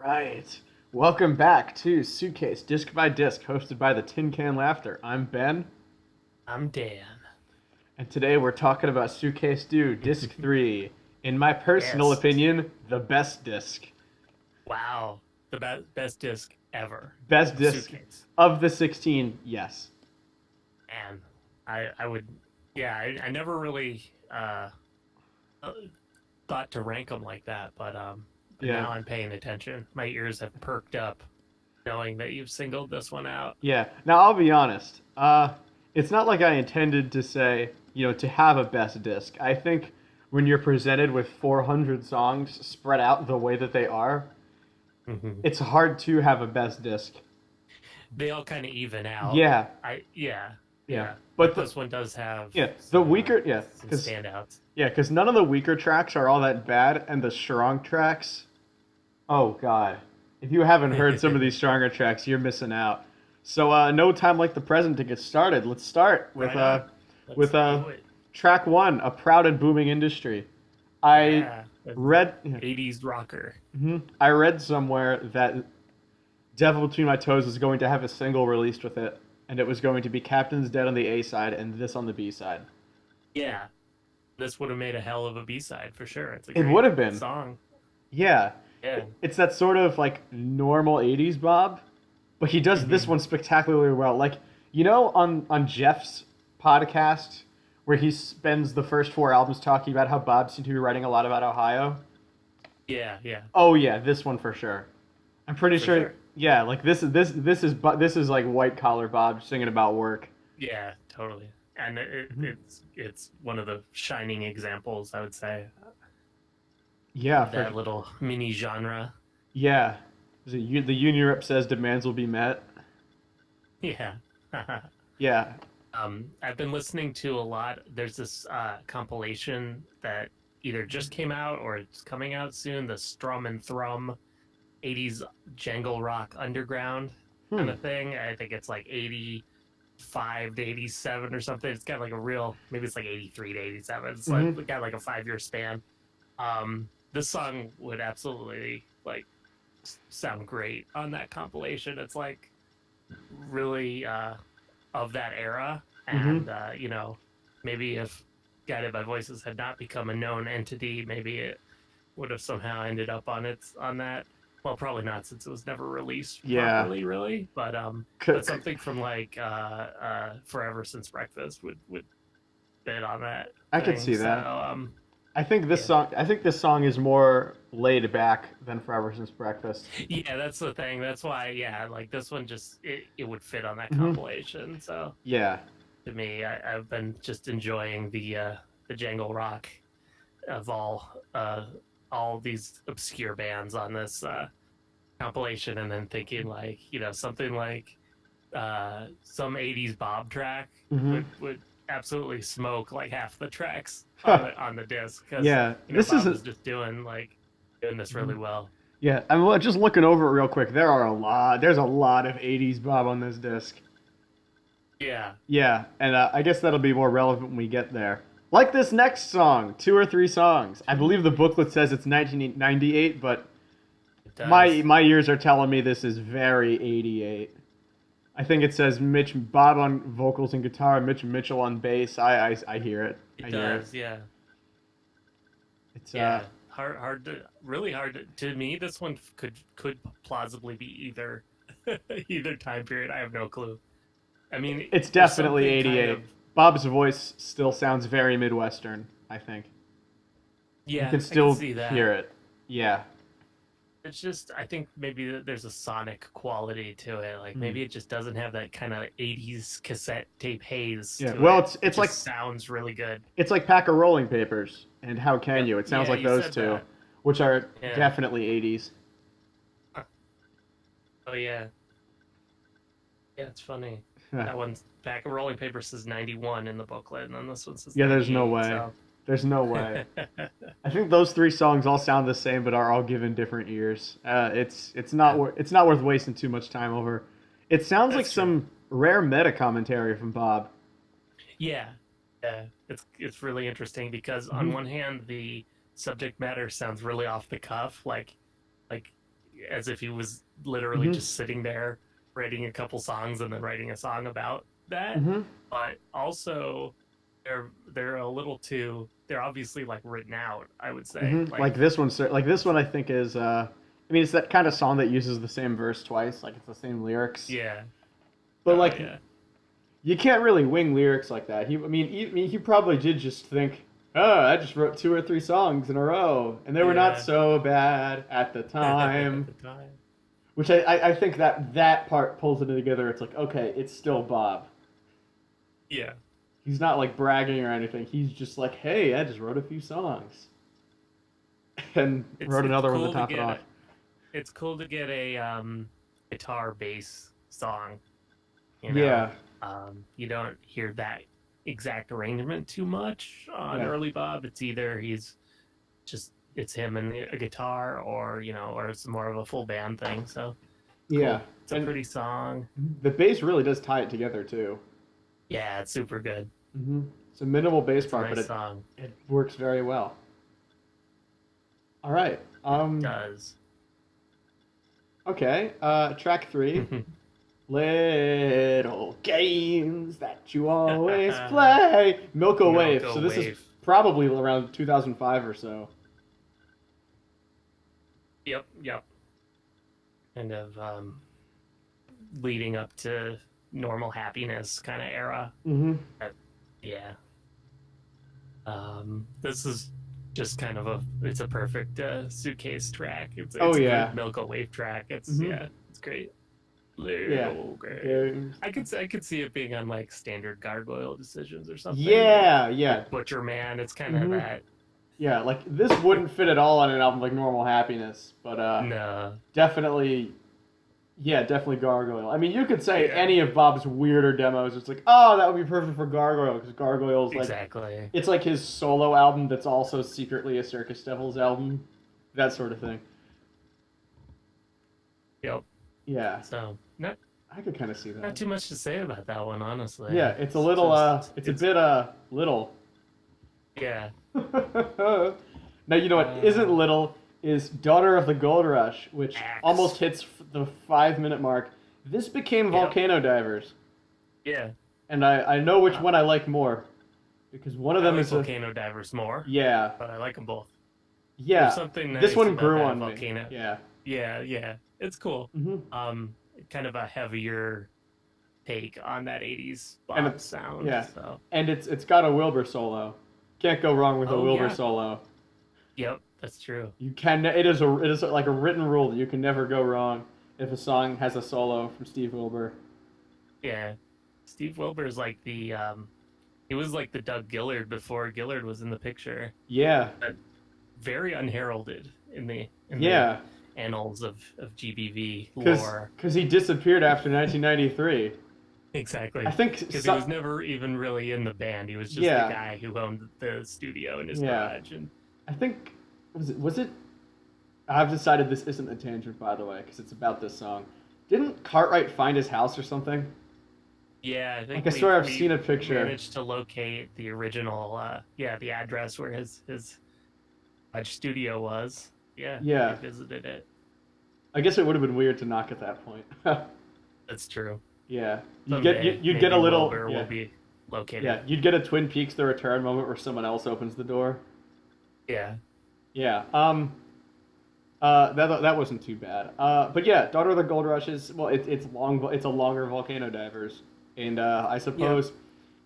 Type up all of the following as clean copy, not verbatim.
Right. Welcome back to Suitcase, Disc by Disc, hosted by the Tin Can Laughter. I'm Ben, I'm Dan. and today we're talking about Suitcase Do, Disc 3. In my personal Yes. opinion, the best disc. Wow. The best disc ever Best of disc Suitcase. of the 16, yes. And I would, yeah, I never really uh, thought to rank them like that, but Yeah. now I'm paying attention. My ears have perked up knowing that you've singled this one out. Yeah. Now, I'll be honest. It's not like I intended to say, to have a best disc. I think when you're presented with 400 songs spread out the way that they are, Hmm. it's hard to have a best disc. They all kind of even out. Yeah, Yeah, yeah. yeah. But But this one does have the weaker, some standouts. because none of the weaker tracks are all that bad, and the strong tracks, oh god, if you haven't heard some of these stronger tracks, you're missing out. So, no time like the present to get started. Let's start Right on. with Let's do it. track one, a proud and booming industry. I Yeah. read, 80s rocker. I read somewhere that Devil Between My Toes was going to have a single released with it, and it was going to be Captain's Dead on the A side and this on the B side. Yeah, this would have made a hell of a B-side for sure. It's a It would great have been. song. Yeah. Yeah. It's that sort of like normal 80s Bob, but he does this Hmm. one spectacularly well. Like, on Jeff's podcast where he spends the first four albums talking about how Bob seemed to be writing a lot about Ohio. Yeah, yeah, Oh yeah, this one for sure. I'm pretty for sure. sure. Yeah, like this is like white collar Bob singing about work. Yeah, totally. And Mhm. it's one of the shining examples, I would say, Yeah, of for that little mini genre. yeah. The union rep says demands will be met. Yeah. Yeah. I've been listening to a lot. There's this compilation that either just came out or it's coming out soon. The Strum and Thrum 80s jangle rock underground kind Hmm. of thing. I think it's like 85 to 87 or something. It's got like a real, maybe it's like 83 to 87. It's like Hmm. it got like a 5 year span. This song would absolutely like sound great on that compilation. It's like really of that era, Hmm. and maybe if Guided by Voices had not become a known entity, maybe it would have somehow ended up on that. Well, probably not since it was never released Yeah. properly, really. But C- something from like Forever Since Breakfast would fit on that I could thing. see So that. yeah, I think this song is more laid back than Forever Since Breakfast. yeah, that's the thing. That's why, yeah, like this one just it would fit on that Hmm. compilation. So Yeah. to me, I've been just enjoying the jangle rock of all these obscure bands on this compilation, and then thinking like something like some '80s Bob track Hmm. would absolutely smoke like half the tracks on the disc because Yeah. This is Bob a, was just doing this really well. yeah. Just looking over it real quick. There's a lot of '80s Bob on this disc. Yeah, Yeah, and I guess that'll be more relevant when we get there. Like this next song, two or three songs. I believe the booklet says it's 1998, but it my does. my ears are telling me this is very 88. I think it says Mitch Bob on vocals and guitar, Mitch Mitchell on bass. I hear it. I It hear it. does. Yeah. It's Yeah, hard to really hard to me. This one could plausibly be either either time period. I have no clue. I mean, it's there's definitely something kind 88. of Bob's voice still sounds very Midwestern, I think. You yeah, can I could still see hear that. it. Yeah. It's just I think maybe there's a sonic quality to it. Like Hmm. maybe it just doesn't have that kind of '80s cassette tape haze Yeah. to Well, it. it's It it's like just sounds really good. It's like Pack of Rolling Papers and How Can Yep. You? It sounds Yeah, like you those said two, that. which are Yeah. definitely 80s. Oh yeah. Yeah, it's funny. That one's Pack of Rolling Papers says 91 in the booklet, and then this one says Yeah, there's no 98. way. So There's no way. I think those three songs all sound the same, but are all given different ears. yeah, It's not worth wasting too much time over. It sounds like that's true. some rare meta commentary from Bob. Yeah, yeah, it's really interesting because on Hmm. one hand the subject matter sounds really off the cuff, like as if he was literally Mm-hmm. just sitting there writing a couple songs and then writing a song about that. Mm-hmm. But also, they're a little too. They're obviously like written out. I would say Mm-hmm. like Like this one, I think is. I mean, it's that kind of song that uses the same verse twice. Like it's the same lyrics. yeah. But Oh like, yeah. you can't really wing lyrics like that. I mean, he probably did just think, oh, I just wrote 2 or 3 songs in a row, and they were not Yeah. so bad at the At time. the time. Which I think that part pulls it together. It's like, okay, it's still Bob. Yeah. He's not like bragging or anything. He's just like, hey, I just wrote a few songs and wrote It's another one to cool to top it get off. it's cool to get a guitar bass song. You know, Yeah, you don't hear that exact arrangement too much on yeah, early Bob. It's either he's just it's him and a guitar, or or it's more of a full band thing. So it's yeah. cool. It's a And pretty song. the bass really does tie it together too. Yeah, it's super good. Mm-hmm. It's a minimal bass It's a part, but nice song. it works very well. All right. It does. Okay. Track 3. Little games that you always play. Milk a Wave. Milko So this is Wave. probably around 2005 or so. Yep, yep. Kind of leading up to normal happiness kind of era. Mm-hmm. Yeah. This is just kind of it's a perfect suitcase track. Oh It's a yeah. good Milko Wave track. Mm-hmm. Yeah, it's great. Yeah. Little great. Games. I could see it being on like standard gargoyle decisions or something Yeah. Yeah. like Butcher Man. It's kind of Mm-hmm. that. Yeah. Like this wouldn't fit at all on an album like Normal Happiness, but No. definitely. Yeah, definitely Gargoyle. I mean, you could say Yeah. any of Bob's weirder demos. It's like, oh, that would be perfect for Gargoyle because Gargoyle's like Exactly. it's like his solo album that's also secretly a Circus Devils album, that sort of thing. Yep. Yeah, So not I could kind of see not that. too much to say about that one, honestly. Yeah, it's a little it's a It's bit little. yeah. Now you know what isn't little is Daughter of the Gold Rush, which Axe. almost hits the 5 minute mark. This became Yep. Volcano Divers, Yeah. and I know which one I like more because one of I them like is Volcano Divers more, yeah, but I like them both. yeah. There's something This nice one about grew that on volcano. me. Yeah. Yeah, yeah. It's cool. Hmm. Kind of a heavier take on that 80s And Bob sound. yeah, So, and it's got a Wilbur solo. Can't go wrong with a oh Wilbur yeah. solo. Yep, that's true. You can. It is like a written rule that you can never go wrong if a song has a solo from Steve Wilbur. Yeah. Steve Wilbur is like he was like the Doug Gillard before Gillard was in the picture. Yeah. But very unheralded in the Yeah. annals of GBV Because lore. he disappeared after 1993. Exactly. I think Because he was never even really in the band. He was just Yeah. the guy who owned the studio in his Yeah. garage. And I think was it. I've decided this isn't a tangent, by the way, because it's about this song. Didn't Cartwright find his house or something? yeah, I think Like I swear I've we seen a picture. managed to locate the original, the address where his studio was. Yeah, Yeah. we visited it. I guess it would have been weird to knock at that point. That's true. Yeah. Someday, You'd get a maybe little Wilbur yeah. will be located. Yeah, you'd get a Twin Peaks The Return moment where someone else opens the door. Yeah. Yeah. That wasn't too bad. But yeah, Daughter of the Gold Rush is well, it's long. It's a longer Volcano Divers, and I suppose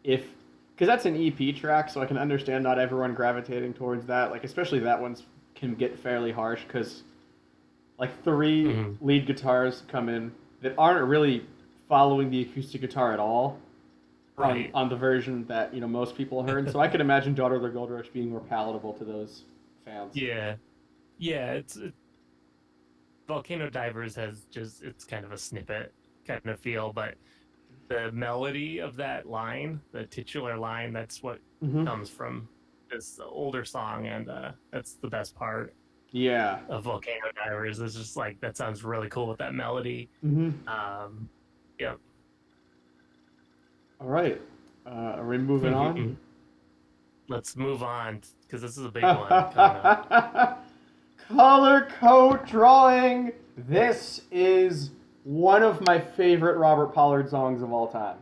if because that's an EP track, so I can understand not everyone gravitating towards that. Like especially that one's can get fairly harsh because like 3 Mhm. lead guitars come in that aren't really following the acoustic guitar at all. Right. On the version that most people heard, so I could imagine Daughter of the Gold Rush being more palatable to those fans. Yeah. Yeah. Volcano Divers it's kind of a snippet kind of feel, but the melody of that line, the titular line, that's what Hmm. comes from this older song, and that's the best part Yeah. of Volcano Divers. It's just like that sounds really cool with that melody. Hmm. Yep. All right. Are we moving on? Let's move on because this is a big one coming up. Color code drawing This is one of my favorite Robert Pollard songs of all time.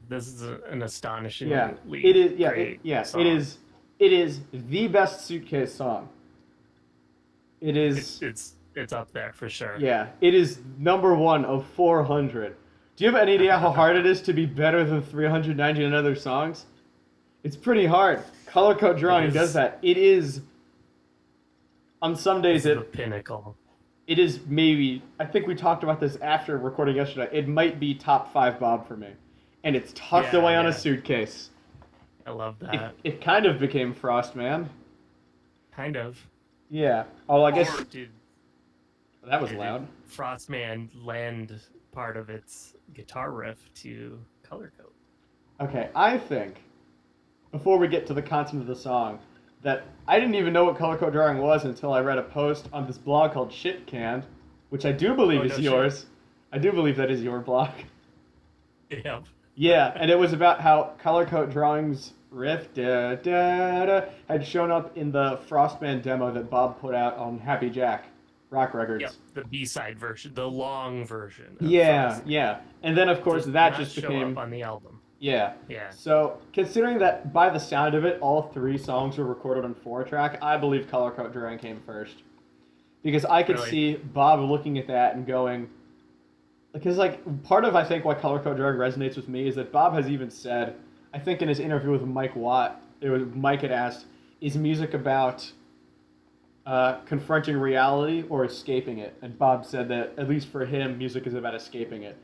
This is an Yeah, astonishingly it is. great It song. is. It is the best Suitcase song. It is. It's up there for sure. Yeah, it is number one of 400. Do you have any idea how hard it is to be better than 399 other songs? It's pretty hard. Color Code It Drawing does is. that. It is. On some days, This is the pinnacle. it is maybe. I think we talked about this after recording yesterday. It might be top five Bob for me, and it's tucked Yeah, away on a yeah. suitcase. I love It, that. it kind of became Frostman. Kind of. Yeah. Oh, I guess Or that was did loud. Frostman lend part of its guitar riff to Color Code? Okay, I think before we get to the content of the song, that I didn't even know what color code drawing was until I read a post on this blog called Shit Canned, which I do believe Oh, is no yours. I do believe that is your blog. Yep. Yeah, and it was about how color code drawings riff had shown up in the Frostman demo that Bob put out on Happy Jack Rock Records. Yep. The B-side version, the long version of Yeah, Frost. yeah. And then of course Does that not just show became up on the album. yeah. Yeah. So, considering that by the sound of it, all three songs were recorded on 4-track, I believe Color Code Drawing came first. Because I could Really? see Bob looking at that and going, because like part of I think why Color Code Drawing resonates with me is that Bob has even said, I think in his interview with Mike Watt, Mike had asked, is music about confronting reality or escaping it? And Bob said that at least for him, music is about escaping it.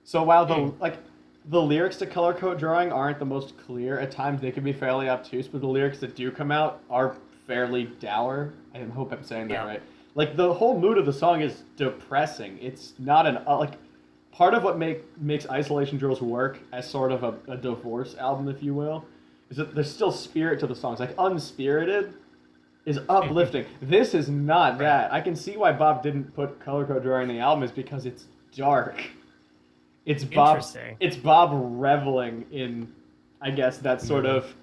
So while the lyrics to Color Code Drawing aren't the most clear, at times they can be fairly obtuse, but the lyrics that do come out are fairly dour. I hope I'm saying that Yeah. right. Like the whole mood of the song is depressing. It's not an like part of what makes Isolation Drills work as sort of a divorce album, if you will, is that there's still spirit to the songs. Like Unspirited is uplifting. This is not that. I can see why Bob didn't put Color Code Drawing in the album is because it's dark. It's Bob. Interesting. It's Bob reveling in, I guess, that sort of,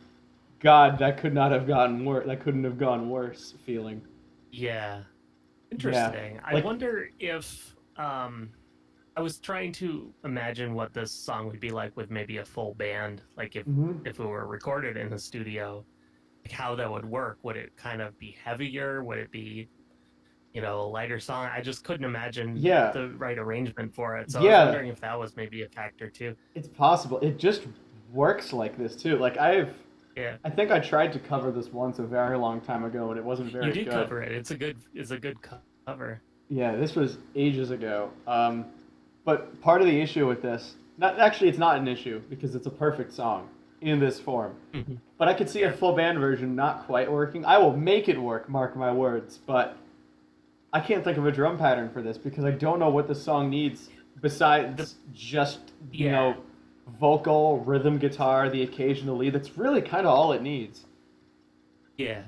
God, that could not have gotten worse. That couldn't have gone worse feeling. Yeah. Interesting. I like- wonder if I was trying to imagine what this song would be like with maybe a full band, like if it were recorded in the studio, like how that would work. Would it kind of be heavier? Would it be, a lighter song? I just couldn't imagine Yeah. the right arrangement for it. So I Yeah. was wondering if that was maybe a factor too. It's possible. It just works like this too. Like Yeah. I think I tried to cover this once a very long time ago, and it wasn't very You did good. cover it. It's a good cover. Yeah, this was ages ago. But part of the issue with this, not actually, it's not an issue because it's a perfect song in this form. Mhm. But I could see a full band version not quite working. I will make it work, mark my words. But I can't think of a drum pattern for this because I don't know what the song needs besides just Yeah. vocal, rhythm guitar, the occasional lead. That's really kind of all it needs. Yeah,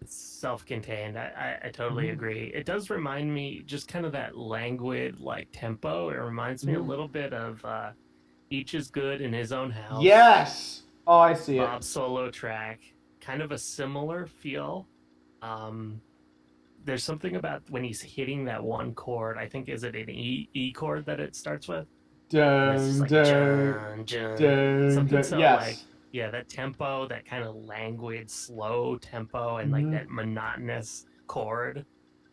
it's self-contained. I totally Mhm. agree. It does remind me just kind of that languid like tempo. It reminds me a Mhm. little bit of Each is Good in His Own House. Yes. Oh, I see it. Bob's solo track, kind of a similar feel. There's something about when he's hitting that one chord. I think is it an E chord that it starts with? And it's just like Dun, dun, something dun. so Yes. like yeah, that tempo, that kind of languid, slow tempo, and Mhm. like that monotonous chord,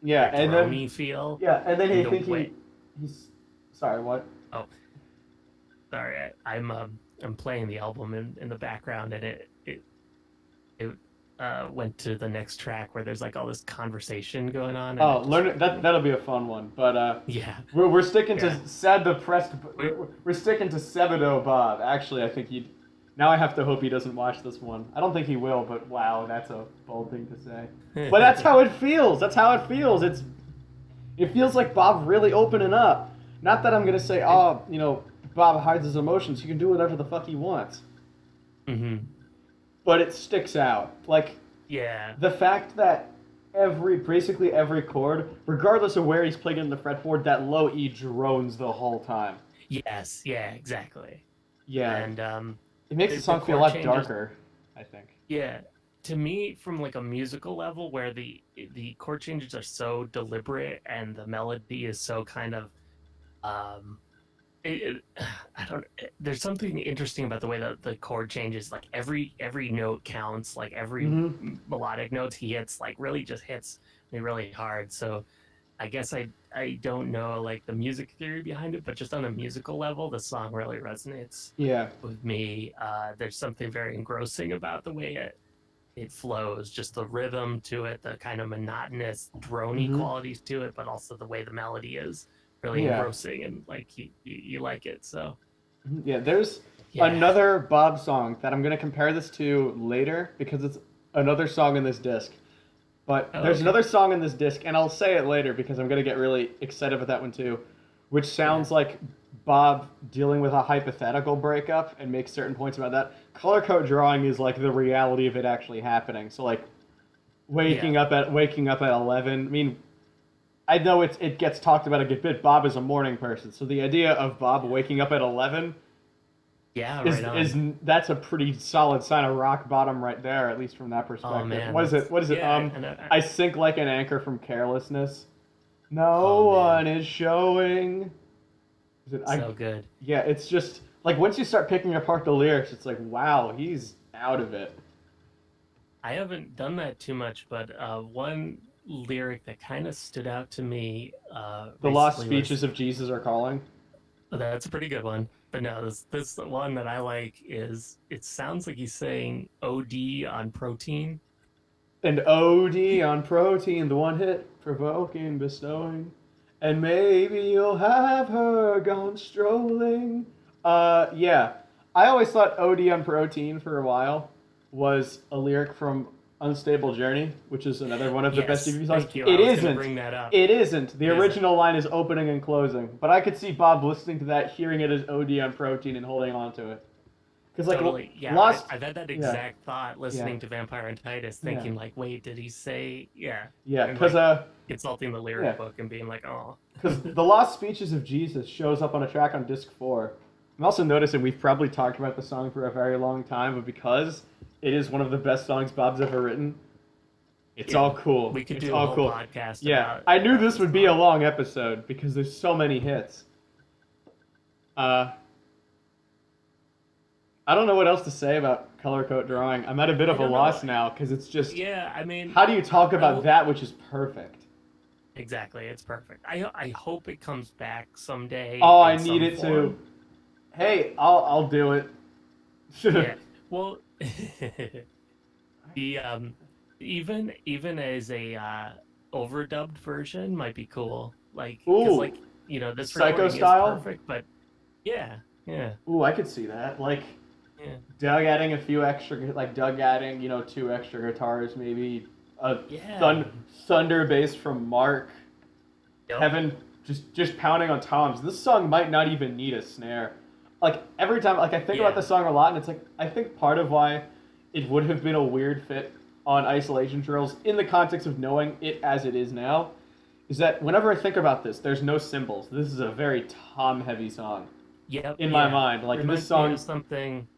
Yeah, that and then drony feel. I the think way- he's sorry. What? Oh, sorry, I'm playing the album in the background, and it went to the next track where there's like all this conversation going on. And Oh, it just- learn it. That'll be a fun one. But Yeah, we're sticking Yeah. to sad depressed. We're sticking to Sebadoh Bob. Actually, I think he. Now I have to hope he doesn't watch this one. I don't think he will, but wow, that's a bold thing to say. But that's how it feels. That's how it feels. It feels like Bob really opening up. Not that I'm gonna say, oh, Bob hides his emotions. He can do whatever the fuck he wants. hmm But it sticks out. Like yeah, the fact that basically every chord, regardless of where he's playing in the fretboard, that low E drones the whole time. yes, yeah, exactly. Yeah, And it makes the the song feel a chord lot changes- darker, I think. yeah, to me, from like a musical level, where the chord changes are so deliberate and the melody is so kind of um I don't. There's something interesting about the way that the chord changes. Like every note counts. Like every Hmm. melodic note he hits, like really just hits me really hard. So I guess I don't know like the music theory behind it, but just on a musical level, the song really resonates Yeah. with me. There's something very engrossing about the way it flows, just the rhythm to it, the kind of monotonous drony Hmm. qualities to it, but also the way the melody is really Yeah. engrossing and like you like it. So Yeah, there's yeah. another Bob song that I'm going to compare this to later because it's another song in this disc. But Oh, there's okay. another song in this disc, and I'll say it later because I'm going to get really excited with that one too, which Yeah. sounds like Bob dealing with a hypothetical breakup and makes certain points about that. Color code drawing is like the reality of it actually happening. So like Yeah. waking up at 11. I mean, I know it gets talked about a good bit. Bob is a morning person, so the idea of Bob waking up at 11 Yeah, is right is on. that's a pretty solid sign of rock bottom right there, at least from that Oh perspective. man, What is it? that's What is it? yeah, and I sink like an anchor from carelessness. No oh man, one is showing. Is it, so good. yeah, it's just like once you start picking apart the lyrics, it's like wow, he's out of it. I haven't done that too much, but one lyric that kind of stood out to me The lost recently was speeches of Jesus are calling. that's a pretty good one. But no, this one that I like is it sounds like he's saying OD on protein. And OD on protein, the one hit provoking, bestowing. And maybe you'll have her gone strolling. Yeah. I always thought OD on protein for a while was a lyric from Unstable Journey, which is another one of the best Yes, TV songs. thank you. I It was gonna isn't. bring that up. It isn't. The It isn't. original line is opening and closing. But I could see Bob listening to that, hearing it as OD on protein, and holding on to it. Because, like, Totally. Yeah, Lost. I've had that Yeah. exact thought Yeah. listening to Vampire and Titus, Yeah. thinking like, wait, did he say yeah? Yeah. And Because, like consulting the yeah. lyric book and being like, oh. Because the Lost Speeches of Jesus shows up on a track on disc 4. I'm also noticing we've probably talked about the song for a very long time, but because it is one of the best songs Bob's ever written, it's Yeah. all cool. We could It's do a all whole cool. podcast Yeah, I knew about this this would be a song. long episode because there's so many hits. Uh, I don't know what else to say about color coat drawing. I'm at a bit I of a don't know. loss now because it's just Yeah, I mean, how do you talk I about will that which is perfect? exactly. It's perfect. I hope it comes back someday Oh, I in need some it to. form. Hey, I'll do it. Yeah. Well, the even as a overdubbed version might be cool. Like, because Ooh, like this Psycho recording is style. perfect, but yeah, yeah, Ooh, I could see that. Like yeah, Doug adding a few extra, like Doug adding, two extra guitars, maybe a yeah. thunder bass from Mark, Yep. Kevin just pounding on toms. This song might not even need a snare. Like every time, like I think about Yeah. the song a lot, and it's like I think part of why it would have been a weird fit on Isolation Drills in the context of knowing it as it is now, is that whenever I think about this, there's no cymbals. This is a very tom heavy song Yep. in my Yeah. mind. Like this Reminds me of song, something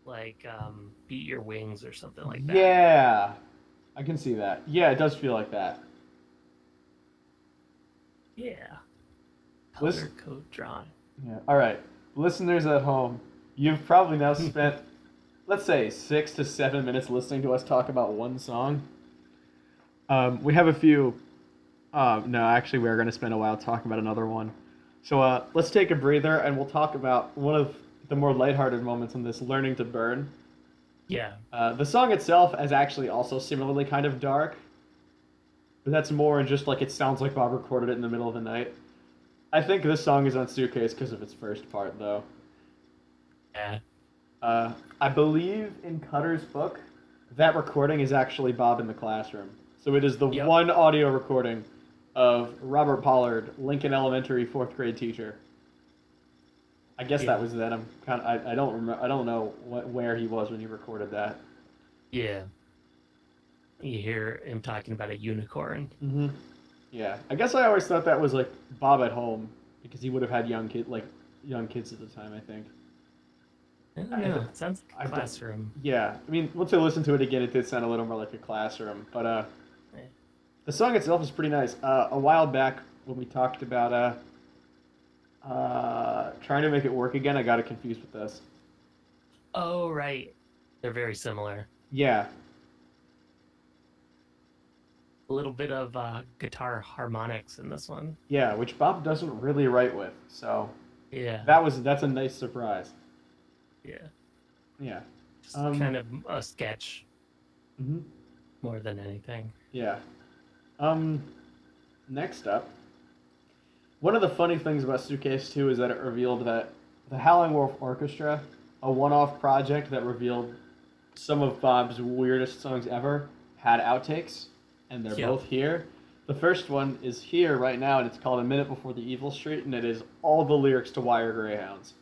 like "Beat Your Wings" or something like that. yeah, I can see that. Yeah, it does feel like that. Yeah. Listen, Color code drawing. yeah. All right, listeners at home, you've probably now spent, let's say, 6 to 7 minutes listening to us talk about one song. We have a few. No, actually, we're going to spend a while talking about another one. So let's take a breather, and we'll talk about one of the more lighthearted moments in this, "Learning to Burn." Yeah. The song itself is actually also similarly kind of dark, but that's more just like it sounds like Bob recorded it in the middle of the night. I think this song is on Suitcase because of its first part, though. Yeah. I believe in Cutter's book, that recording is actually Bob in the classroom. So it is the Yep. one audio recording of Robert Pollard, Lincoln Elementary fourth grade teacher. I guess that Yeah. was then. I don't remember. I don't know where he was when he recorded that. Yeah. You hear him talking about a unicorn. Mm-hmm. Yeah, I guess I always thought that was like Bob at home because he would have had young kids at the time. I think. I don't I, know. It sounds I like a don't. classroom. Yeah, I mean, once I listened to it again, it did sound a little more like a classroom. But Eh. the song itself is pretty nice. A while back when we talked about trying to make it work again, I got it confused with this. Oh, right. They're very similar. Yeah, A little bit of guitar harmonics in this one. yeah, which Bob doesn't really write with. So Yeah, that's a nice surprise. yeah. Yeah. Just Um. kind of a sketch Mhm. more than anything. Yeah. Um. Next up, one of the funny things about Suitcase 2 is that it revealed that the Howling Wolf Orchestra, a one-off project that revealed some of Bob's weirdest songs ever, had outtakes, and they're Yep. both here. The first one is here right now, and it's called A Minute Before the Evil Street, and it is all the lyrics to Wire Greyhounds,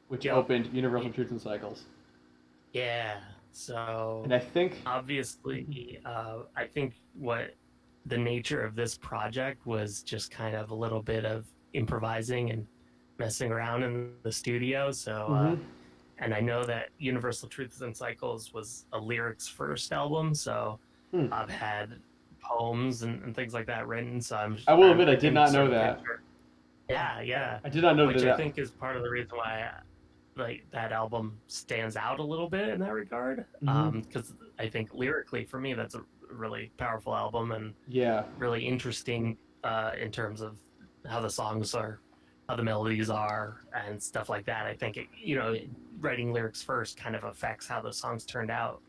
which Yep. opened Universal Truths and Cycles. Yeah. And So I think, obviously, I think what the nature of this project was just kind of a little bit of improvising and messing around in the studio. So, hmm and I know that Universal Truths and Cycles was a lyrics first album. So hmm. I've had poems and things like that written. So I will admit I I did can not know sort of that. picture. Yeah, yeah. I did not know Which I that. think is part of the reason why like that album stands out a little bit in that regard. Hmm Because I think lyrically for me that's a really powerful album and Yeah. really interesting in terms of how the songs are, how the melodies are, and stuff like that. I think writing lyrics first kind of affects how the songs turned out.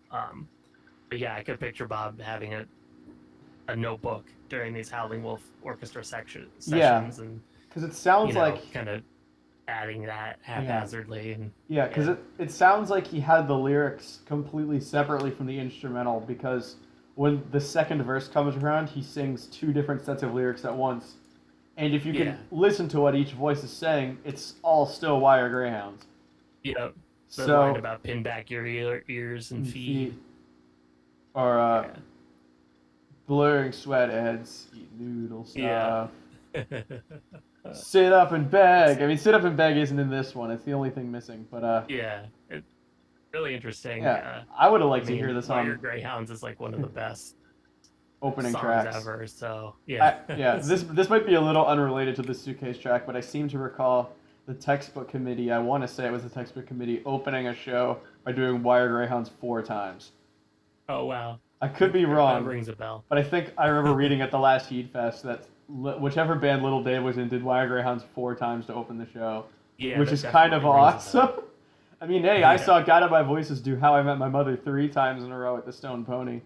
But yeah, I could picture Bob having a notebook during these Howling Wolf Orchestra Yeah. sessions, and Because it sounds like, kind of adding that yeah. haphazardly, and Yeah, because yeah, it sounds like he had the lyrics completely separately from the instrumental because when the second verse comes around, he sings two different sets of lyrics at once. And if you can yeah, listen to what each voice is saying, it's all still Wire Greyhounds. yeah. The line So, about pin back your ears and feet feed. or Yeah, blurring sweat heads, eat noodle yeah. stuff. Sit up and beg. I mean, sit up and beg isn't in this one. It's the only thing missing. But Yeah, really interesting. yeah, I would have I liked to hear mean, this Wire on Greyhounds is like one of the best opening songs tracks. ever. So yeah, Yeah, this might be a little unrelated to the Suitcase track, but I seem to recall the textbook committee. I want to say it was the textbook committee opening a show by doing Wire Greyhounds 4 times. oh wow, I could be that wrong, rings a bell. but I think I remember reading at the last Heat Fest that whichever band Little Dave was in did Wire Greyhounds 4 times to open the show, Yeah, which that is kind of definitely rings a awesome. bell. I mean, hey, I Yeah. saw Guided by Voices do How I Met My Mother 3 times in a row at the Stone Pony.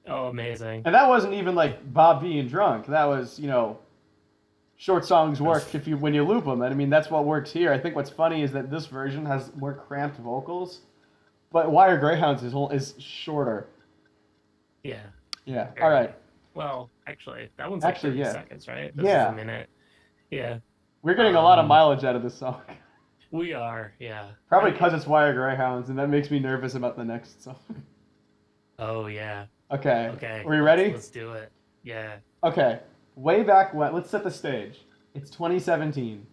Oh, amazing. And that wasn't even like Bob being drunk. That was, short songs That work was, if you when you loop them. And I mean, that's what works here. I think what's funny is that this version has more cramped vocals, but Wire Greyhounds is shorter. yeah, Yeah. All right. very. Well, actually, that one's like Actually, 30 yeah. seconds, right? This is a Yeah. minute. Yeah. We're getting a lot of Um, mileage out of this song. we are, yeah. Probably because it's Wire Greyhounds, and that makes me nervous about the next song. Oh yeah. Okay. Okay. Are we Let's ready? let's do it. Yeah. Okay. Way back when, let's set the stage. It's 2017.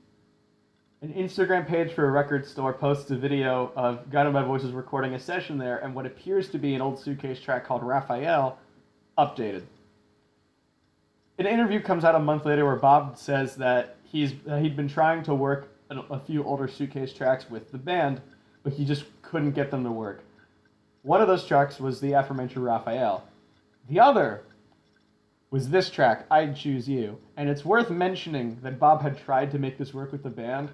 An Instagram page for a record store posts a video of Guided by Voices recording a session there and what appears to be an old Suitcase track called Raphael updated. An interview comes out a month later where Bob says that he'd been trying to work a few older Suitcase tracks with the band, but he just couldn't get them to work. One of those tracks was the aforementioned Raphael. The other was this track, I'd Choose You. And it's worth mentioning that Bob had tried to make this work with the band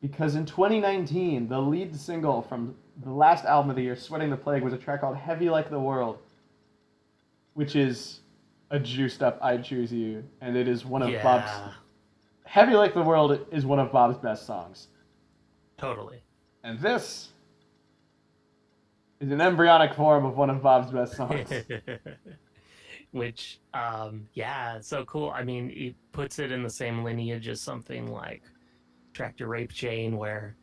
because in 2019, the lead single from the last album of the year, Sweating the Plague, was a track called Heavy Like the World, which is a juiced up I'd Choose You. And it is one of Bob's. Yeah. Heavy Like the World is one of Bob's best songs. Totally. And this is an embryonic form of one of Bob's best songs. Which, yeah, so cool. I mean, he puts it in the same lineage as something like Tractor Rape Chain, where,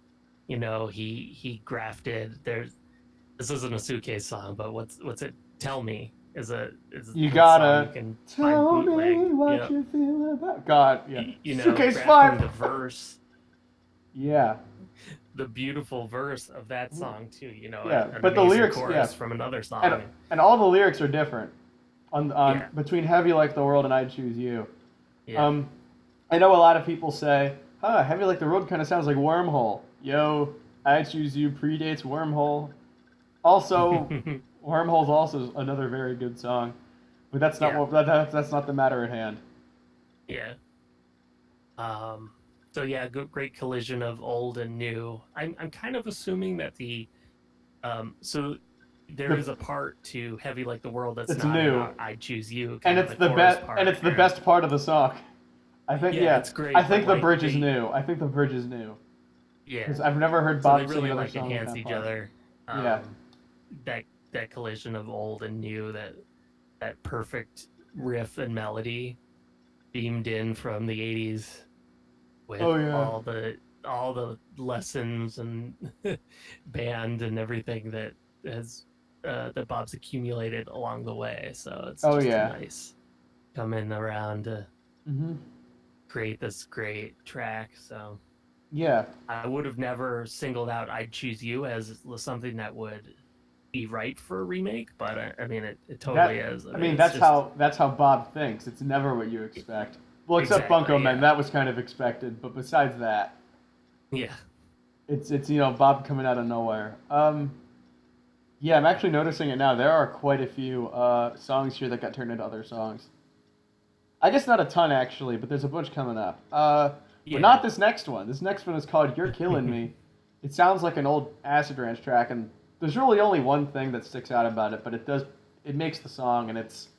he grafted. This isn't a Suitcase song, but what's it? Tell Me is You the song gotta you can find tell bootleg. me what Yep. you feel about God. Yeah. You know, Suitcase grafting 5. the verse. Yeah. the beautiful verse of that song too. You know, Yeah, an but the amazing lyrics, yeah, chorus from another and song. and all the lyrics are different on Yeah, between Heavy Like the World and I Choose You. yeah. Um, I know a lot of people say, huh, Heavy Like the World kind of sounds like Wormhole. Yo, I Choose You predates Wormhole. Also, Wormhole's also another very good song, but that's not Yeah, what that's not the matter at hand. yeah. Um, so yeah, great collision of old and new. I'm kind of assuming that so there The is a part to Heavy Like the World that's It's not in new, I Choose You, and kind of it's the the chorus best, and part, it's the and best part of the song. I think, yeah, yeah, it's I great, but think the like bridge is they new. I think the bridge is new yeah, because I've never heard so they Bob sing really another like song with enhance that each part. other. Yeah, Um, that collision of old and new, that perfect riff and melody beamed in from the 80s with oh yeah, all the lessons and band and everything that has that Bob's accumulated along the way. So it's oh just a yeah. nice coming around to Hmm. create this great track. So Yeah, I would have never singled out "I'd Choose You" as something that would be right for a remake, but I mean it totally that is. I I mean mean it's just that's how Bob thinks. It's never what you expect. Well, except Bunko exactly Man, yeah that was kind of expected, but besides that, yeah it's Bob coming out of nowhere. Yeah, I'm actually noticing it now. There are quite a few songs here that got turned into other songs. I guess not a ton actually, but there's a bunch coming up. But yeah. not this next one. This next one is called "You're Killing Me." It sounds like an old Acid Ranch track, and there's really only one thing that sticks out about it, but it makes the song, and it's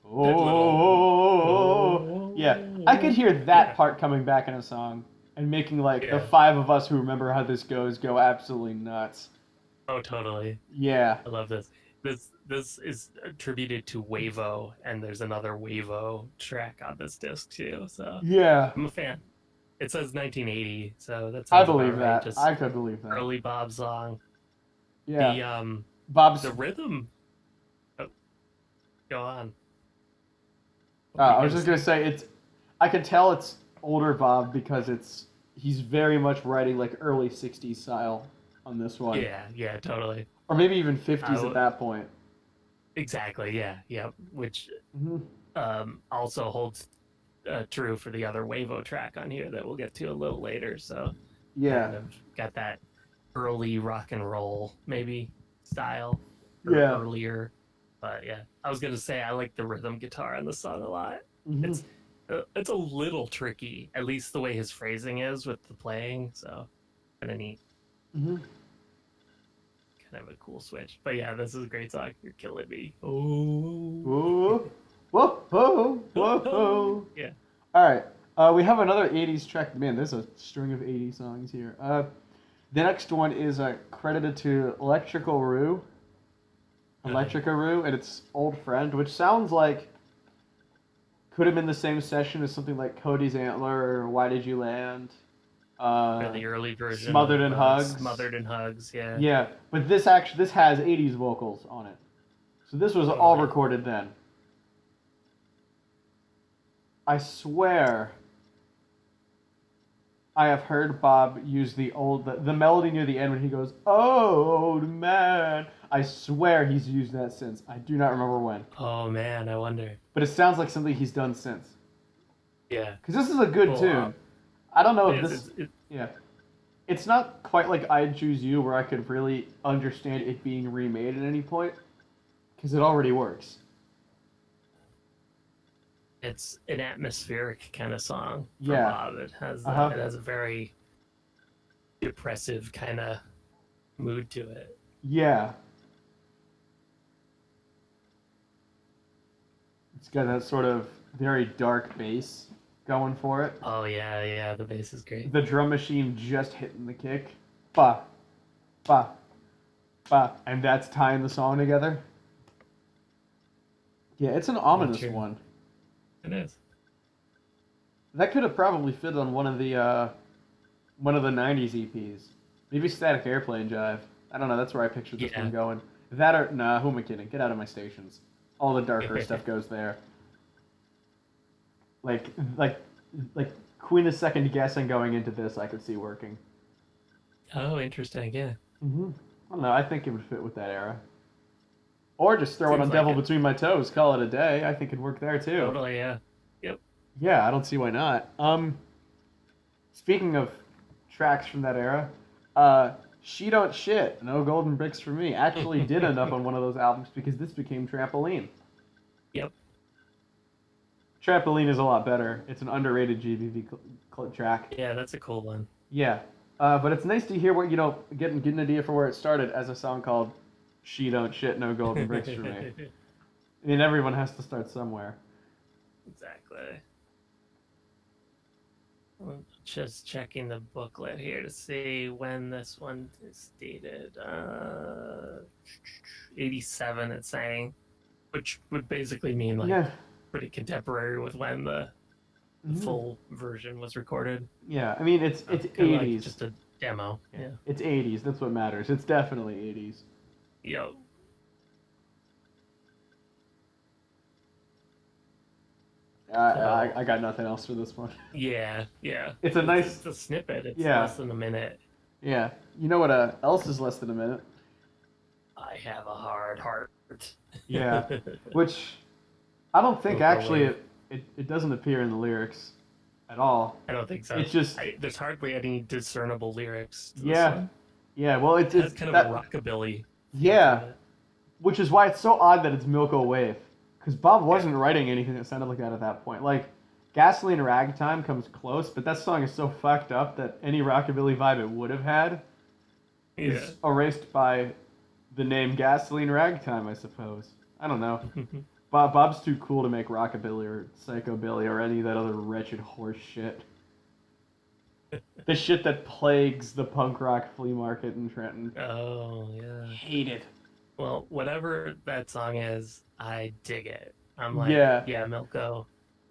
That little yeah. I could oh hear that yeah part coming back in a song and making like the yeah five of us who remember how this goes go absolutely nuts. oh totally. Yeah, I love this. This is attributed to Wavo, and there's another Wavo track on this disc too. So yeah. I'm a fan. It says 1980, so that I sounds about believe right. that. Just I could believe that. early Bob song. Yeah. The Bob's. the rhythm. Oh, go on. What were you I was gonna just gonna say? say it's. I can tell it's older Bob because he's very much writing like early '60s style on this one, Yeah, yeah, totally. or maybe even I '50s at w- that point. exactly. Yeah, yeah. Which Hmm. also holds true for the other Wavo track on here that we'll get to a little later. So Yeah. kind of got that early rock and roll maybe style or Yeah. earlier. But yeah, I was gonna say I like the rhythm guitar on the song a lot. Hmm. It's a little tricky, at least the way his phrasing is with the playing. So kind of neat, Hmm. kind of a cool switch. But yeah, this is a great song. You're killing me. Oh, Whoa. Whoa. Whoa. Whoa. yeah. All right. We have another '80s track. Man, there's a string of '80s songs here. The next one is credited to Okay. Electrica Rue, and its old friend, which sounds like could have been the same session as something like Cody's Antler or Why Did You Land? Or Uh, the early version Smothered of in Hugs. "Smothered in Hugs." Yeah. Yeah, but this has '80s vocals on it, so this was all Totally. recorded then. I swear, I have heard Bob use the melody near the end when he goes, "Oh man." I swear he's used that since. I do not remember when, Oh man, I wonder. but it sounds like something he's done since. Yeah. Because this is a good Well, tune. I don't know it if is. this. Yeah, it's not quite like "I Choose You" where I could really understand it being remade at any point because it already works. It's an atmospheric kind of song for Yeah. Bob. Uh huh. It has a very depressive kind of mood to it. Yeah. It's got that sort of very dark bass going for it. Oh yeah, yeah. The bass is great. The drum machine just hitting the kick. Ba, ba, ba. And that's tying the song together. Yeah, it's an Yeah, ominous true. one. It is. That could have probably fit on one of the '90s EPs. Maybe Static Airplane Jive. I don't know. That's where I pictured this one Yeah. going. That or nah, who am I kidding? Get out of my stations. All the darker stuff goes there. Like like like Queen is second guessing going into this. I could see working. Oh, interesting. Yeah, I don't know. I think it would fit with that era. Or just throw it seems on like Devil it. Between My Toes, call it a day. I think it'd work there too. Totally. Yeah. Yep. Yeah, I don't see why not. Speaking of tracks from that era, She Don't Shit, No Golden Bricks for Me actually did end up on one of those albums because this became Trampoline. Yep. Trampoline is a lot better. It's an underrated track. Yeah, that's a cool one. Yeah, but it's nice to hear what get an idea for where it started as a song called "She Don't Shit No Golden Bricks for Me." I mean, everyone has to start somewhere. Exactly. I'm just checking the booklet here to see when this one is dated. 87, it's saying, which would basically mean like Yeah, pretty contemporary with when the mhm. full version was recorded. Yeah. I mean, it's Kind of like '80s. just a demo. Yeah, Yeah. it's '80s. That's what matters. It's definitely '80s. Yo. So I got nothing else for this one. yeah, yeah. It's a nice. It's a snippet. It's Yeah, less than a minute. yeah. You know what else is less than a minute? I have a hard heart. Yeah, which I don't think Vocal actually wave. it doesn't appear in the lyrics at all. I don't think so. It's just There's hardly any discernible lyrics to this yeah, one. yeah. Well, It has it's kind of a that rockabilly feel to yeah, it. which is why it's so odd that it's Milko Wave, because Bob Yeah. wasn't writing anything that sounded like that at that point. Like Gasoline Ragtime comes close, but that song is so fucked up that any rockabilly vibe it would have had Yeah. is erased by the name Gasoline Ragtime, I suppose. I don't know. Bob's too cool to make rockabilly or psychobilly or any of that other wretched horse shit. The shit that plagues the punk rock flea market in Trenton. Oh, yeah. Hate it. Well, whatever that song is, I dig it. I'm like, Yeah, yeah, Milko.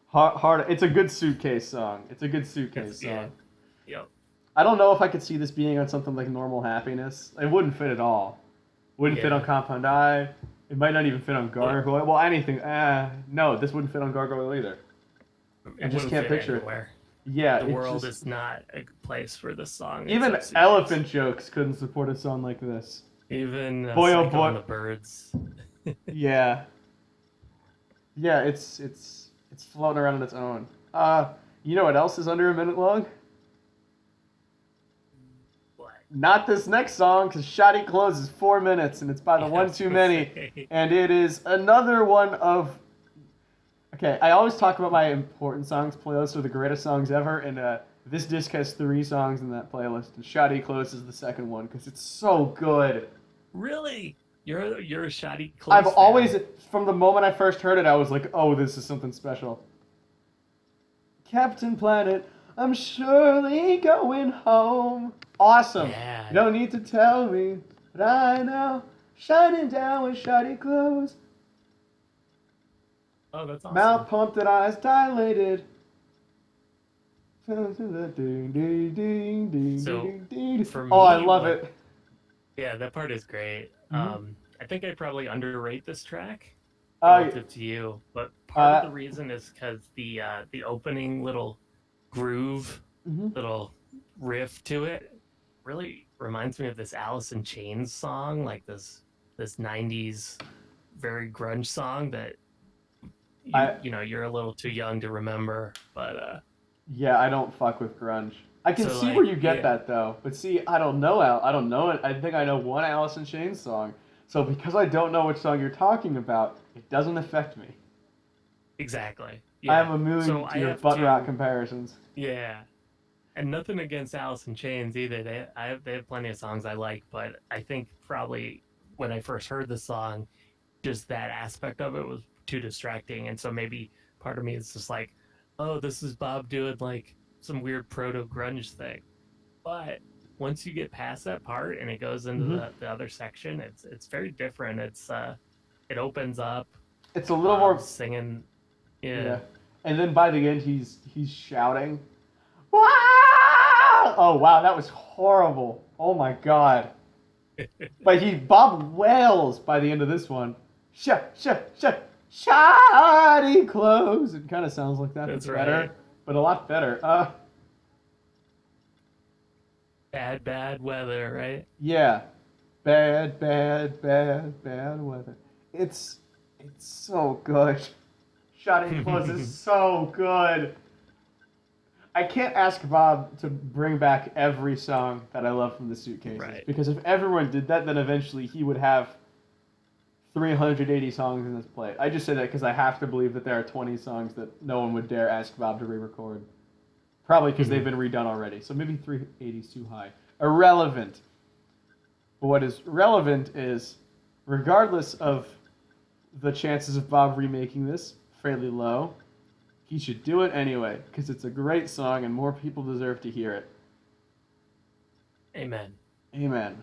hard. It's a good Suitcase song. It's a good Suitcase It's yeah. song. Yep. I don't know if I could see this being on something like Normal Happiness. It wouldn't fit at all. Wouldn't fit on Yeah. Compound I. It might not even fit on Well, Gargoyle. Well, anything. No, this wouldn't fit on Gargoyle either. I it just wouldn't can't fit picture it. anywhere. Yeah, The it's world just is not a place for this song even except Suitcase. Elephant Jokes couldn't support a song like this. Even Boy oh Psycho and boy. the Birds. Yeah, yeah, it's floating around on its own. You know what else is under a minute long? What? Not this next song, because Shoddy Clothes is 4 minutes, and it's by the Yeah, I One was Too gonna Many, say. and it is another one of. Okay, I always talk about my important songs playlist or the greatest songs ever, and this disc has 3 songs in that playlist, and Shoddy Clothes is the second one because it's so good. Really? You're a Shoddy I've Close always, fan. from the moment I first heard it, I was like, oh, this is something special. Captain Planet, I'm surely going home. Awesome. Yeah. You don't need to tell me, but I know. Shining down with shoddy clothes. Oh, that's Mouth awesome. pumped and eyes dilated. Oh, So for I me, love what? it. Yeah, that part is great. Mhm. I think I probably underrate this track Uh, relative to you, but part of uh, the reason is because the opening little groove, mhm. little riff to it, really reminds me of this Alice in Chains song, like this '90s very grunge song that I you're a little too young to remember, but Yeah, I don't fuck with grunge. I can so see where like you get yeah, that though, but see, I don't know. I don't know it. I think I know one Alice in Chains song. So because I don't know which song you're talking about, it doesn't affect me. exactly, I yeah. am immune So to I your have butt rock to comparisons. yeah, and nothing against Alice in Chains either. They have plenty of songs I like, but I think probably when I first heard the song, just that aspect of it was too distracting, and so maybe part of me is just like, oh, this is Bob doing like some weird proto grunge thing. But once you get past that part and it goes into Hmm. the other section, it's very different. It opens up, It's a little more, singing, yeah. yeah. And then by the end, he's shouting. Wow! Oh wow, that was horrible. Oh my god. But Bob wails by the end of this one. Shoddy clothes. It kind of sounds like that, but That's better, right. but a lot better. Bad weather, right? Yeah. Bad, bad, bad, bad weather. It's it's so good. Shotty Close is so good. I can't ask Bob to bring back every song that I love from the Suitcases Right. because if everyone did that, then eventually he would have 380 songs in his play. I just say that because I have to believe that there are 20 songs that no one would dare ask Bob to re-record. Probably because they've been redone already. So maybe 380 is too high. Irrelevant. But what is relevant is, regardless of the chances of Bob remaking this, fairly low, he should do it anyway because it's a great song and more people deserve to hear it. Amen. Amen.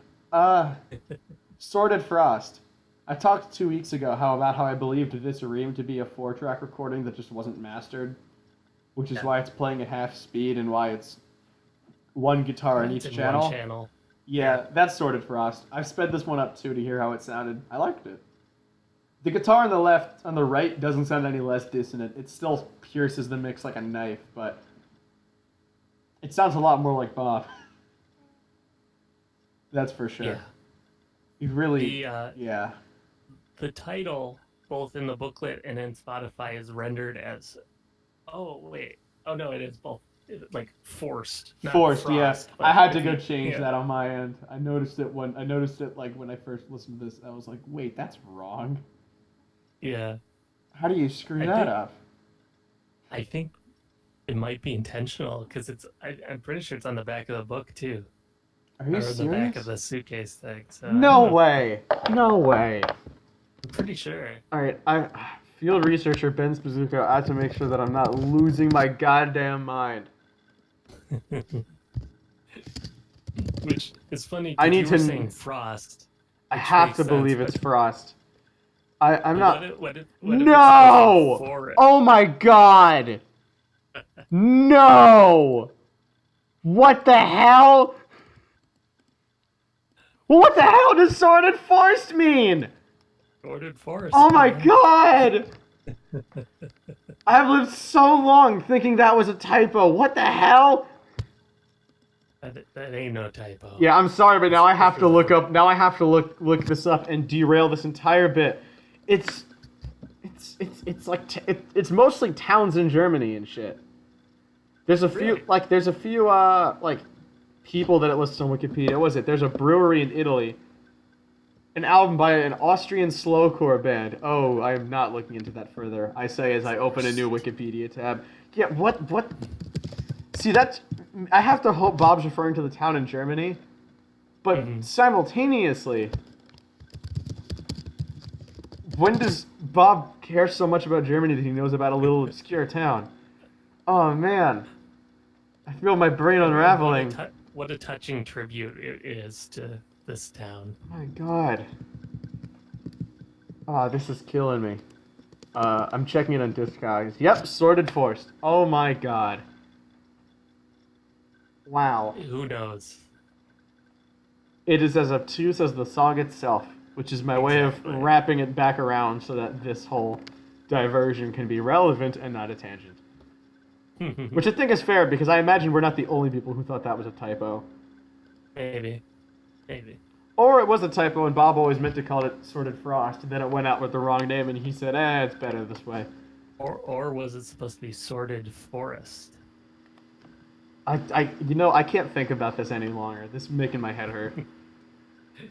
Sordid Frost. I talked 2 weeks ago about how I believed this Ream to be a 4-track recording that just wasn't mastered, which is why it's playing at half speed and why it's one guitar in It's each in channel. one channel. Yeah, that's Sordid Frost. I've sped this one up too to hear how it sounded. I liked it. The guitar on the right doesn't sound any less dissonant. It still pierces the mix like a knife, but it sounds a lot more like Bob. That's for sure. Yeah. You really, yeah. The title, both in the booklet and in Spotify, is rendered as. Oh wait. Oh no, it is both. Like forced. Not Forced, frost, yeah. but I had to if go you- change yeah. that on my end. I noticed it when I first listened to this. I was like, wait, that's wrong. Yeah. How do you screw I that think up? I think it might be intentional because I'm pretty sure it's on the back of the book too, Are you or the back of serious? the suitcase thing. So I don't No know. way. No way. I'm pretty sure. All right, field researcher Ben Spazuko. I have to make sure that I'm not losing my goddamn mind. Which is funny I because need you were to. saying frost, I which have makes to sense. believe it's Frost. I'm But not. what if it's supposed to be No! forest? Oh my god! No! What the hell? Well, what the hell does Sordid Forest mean? Ordered forest. Oh my man. god! I've lived so long thinking that was a typo. What the hell? That ain't no typo. Yeah, I'm sorry, but now I have to This is look up. Now I have to look this up and derail this entire bit. It's like it's mostly towns in Germany and shit. There's a few Really? like people that it lists on Wikipedia. What was it? There's a brewery in Italy. An album by an Austrian slowcore band. Oh, I am not looking into that further. I say as I open a new Wikipedia tab. Yeah, what? See, I have to hope Bob's referring to the town in Germany, but simultaneously, when does Bob care so much about Germany that he knows about a little obscure town? Oh man, I feel my brain unraveling. What a touching tribute it is to this town. My God. Ah, this is killing me. I'm checking it on Discogs. Yep, Sordid Forest. Oh my God. Wow. Who knows? It is as obtuse as the song itself, which is my way of Exactly. wrapping it back around so that this whole diversion can be relevant and not a tangent. Which I think is fair because I imagine we're not the only people who thought that was a typo. Maybe. Or it was a typo and Bob always meant to call it Sordid Frost, and then it went out with the wrong name and he said, it's better this way. Or was it supposed to be sorted forest? I can't think about this any longer. This is making my head hurt.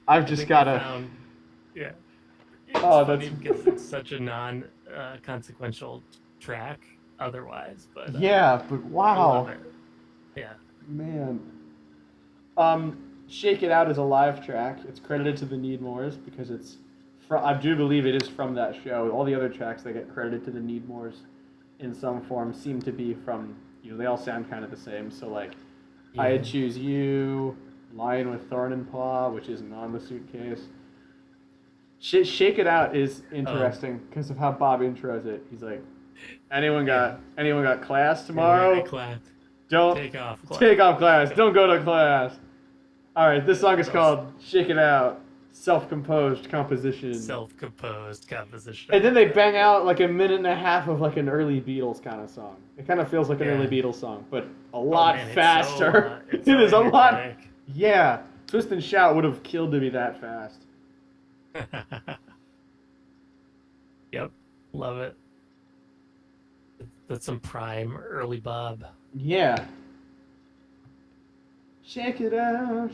I've just gotta. Yeah. Oh, Funny that's because it's such a non-consequential track otherwise, but yeah, but I wow, love it. Yeah. man. Shake It Out is a live track. It's credited to the Needmores because it's from. I do believe it is from that show. All the other tracks that get credited to the Needmores in some form seem to be from. They all sound kind of the same. So like, I Choose You, Lion with Thorn and Paw, which isn't on the Suitcase. Shake It Out is interesting because of how Bob intros it. He's like, anyone got class tomorrow? Don't take off class. Take off class. Don't go to class. All right, this song is called "Shake It Out," self-composed composition. Self-composed composition. And then they bang out like a minute and a half of like an early Beatles kind of song. It kind of feels like an early Beatles song, but a lot faster. It's It is a lot. energetic. Yeah, Twist and Shout would have killed to be that fast. Yep, love it. That's some prime early Bob. Yeah. Shake it out,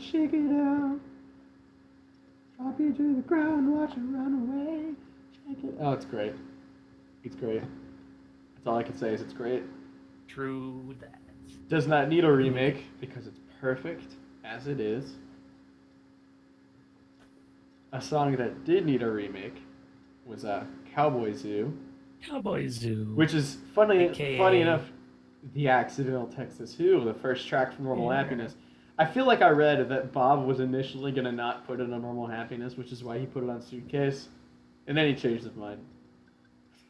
drop you to the ground, watch it run away. Shake it. Oh, it's great. It's great. That's all I can say is it's great. True that. Does not need a remake because it's perfect as it is. A song that did need a remake was Cowboy Zoo, Cowboy Zoo, which is funny aka enough, the Accidental Texas Who, the first track from Normal yeah. Happiness. I feel like I read that Bob was initially gonna not put it on Normal Happiness, which is why he put it on Suitcase, and then he changed his mind.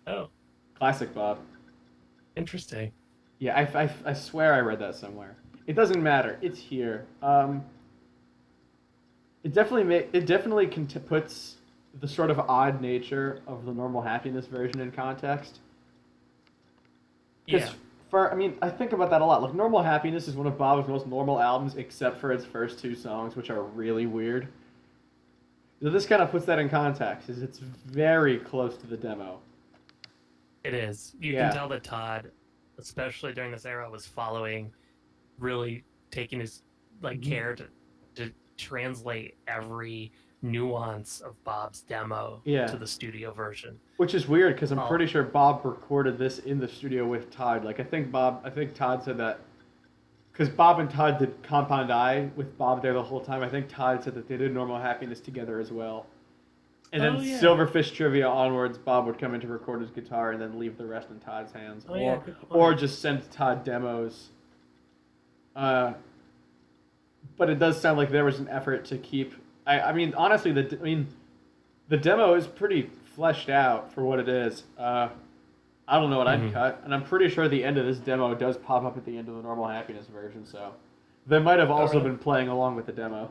Oh, Classic Bob. interesting. Yeah, I swear I read that somewhere. It doesn't matter. It's here. It definitely puts the sort of odd nature of the Normal Happiness version in context. Because Yeah, I think about that a lot. Like Normal Happiness is one of Bob's most normal albums, except for its first two songs, which are really weird. So this kind of puts that in context. Is it's very close to the demo. it is. You can Yeah. tell that Todd, especially during this era, was following, really taking his like Mhm. care to translate every nuance of Bob's demo Yeah. to the studio version. Which is weird because I'm Oh, pretty sure Bob recorded this in the studio with Todd. Like I think Todd said that because Bob and Todd did Compound Eye with Bob there the whole time. I think Todd said that they did Normal Happiness together as well. And then oh yeah, Silverfish Trivia onwards, Bob would come in to record his guitar and then leave the rest in Todd's hands, oh yeah. Good or point. just send Todd demos. Uh, but it does sound like there was an effort to keep. I mean, honestly, the demo is pretty fleshed out for what it is. I don't know what I'd Hmm. cut, and I'm pretty sure the end of this demo does pop up at the end of the Normal Happiness version. So they might have Oh also really? been playing along with the demo.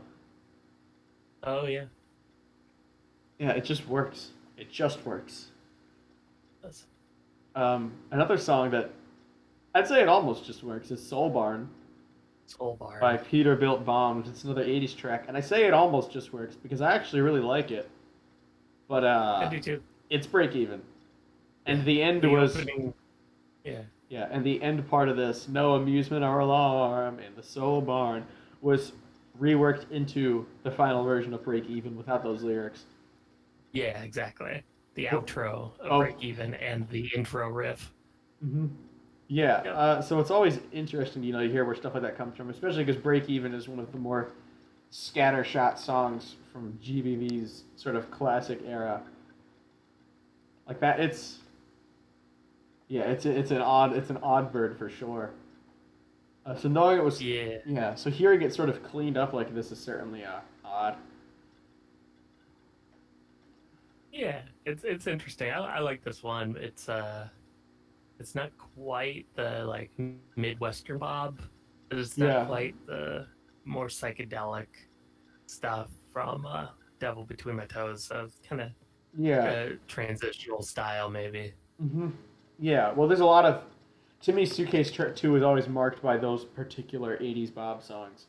Oh yeah. Yeah, it just works. It just works. That's Another song that I'd say it almost just works is Soul Barn Soul by Barn. Peterbilt Bombs. It's another 80s track, and I say it almost just works because I actually really like it. But I do too. it's break even. And Yeah. the end The was opening. Yeah. yeah, and the end part of this, no amusement or alarm in the Soul Barn, was reworked into the final version of Break Even without those lyrics. Yeah, exactly. The outro of Oh, Break Even and the intro riff. hmm yeah. Yep. So it's always interesting, to hear where stuff like that comes from, especially because Break Even is one of the more scattershot songs from GBV's sort of classic era. Like that, it's an odd bird for sure. So knowing it was, Yeah. yeah. So hearing it sort of cleaned up like this is certainly odd. Yeah. It's interesting. I like this one. It's not quite the like Midwestern Bob. It's not Yeah, quite the more psychedelic stuff from Devil Between My Toes. So it's kind of yeah, transitional style, maybe. hmm yeah. Well, there's a lot of. To me, Suitcase 2 is always marked by those particular '80s Bob songs.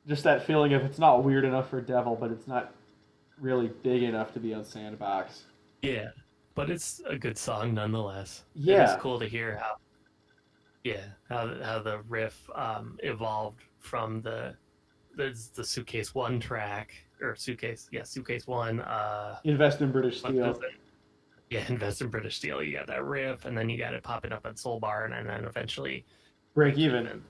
Just that feeling of it's not weird enough for Devil, but it's not really big enough to be on Sandbox. Yeah, but it's a good song nonetheless. It is Yeah, cool to hear how, yeah, how the riff evolved from the Suitcase One track or Suitcase One. Invest in British What is Steel. it? Yeah, Invest in British Steel. You got that riff, and then you got it popping up on Soul Barn, and then eventually Break Break Even. Even.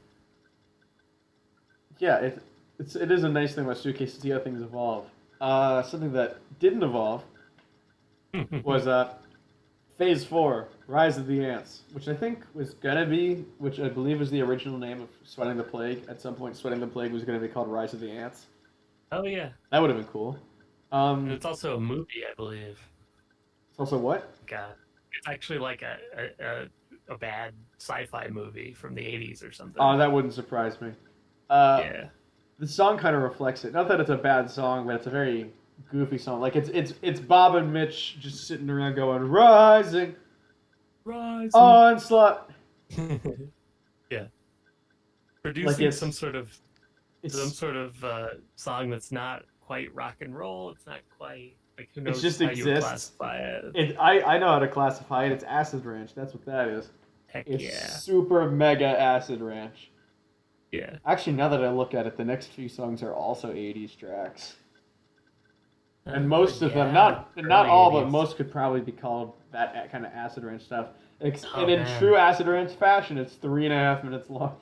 Yeah, it is a nice thing about Suitcase to see how things evolve. Something that didn't evolve was Phase 4, Rise of the Ants, which I think was gonna be, which I believe was the original name of Sweating the Plague. At some point, Sweating the Plague was gonna be called Rise of the Ants. Oh yeah, That would have been cool. and Um, it's also a movie, I believe. it's also what? It's actually like a bad sci-fi movie from the '80s or something. Oh, that wouldn't surprise me. Uh, Yeah. the song kind of reflects it. Not that it's a bad song, but it's a very goofy song. Like it's Bob and Mitch just sitting around going rising Rising. onslaught. Yeah. Like Producing some it's sort of some It's sort of song that's not quite rock and roll. It's not quite like who it knows just how you would exists. classify it. I know how to classify it. It's acid ranch. That's what that is. Heck It's yeah, super mega acid ranch. yeah. Actually, now that I look at it, the next few songs are also 80s tracks. And most of them, Yeah, not early all, but 80s. most could probably be called that kind of acid ranch stuff. And Oh in true man, acid ranch fashion, it's 3.5 minutes long.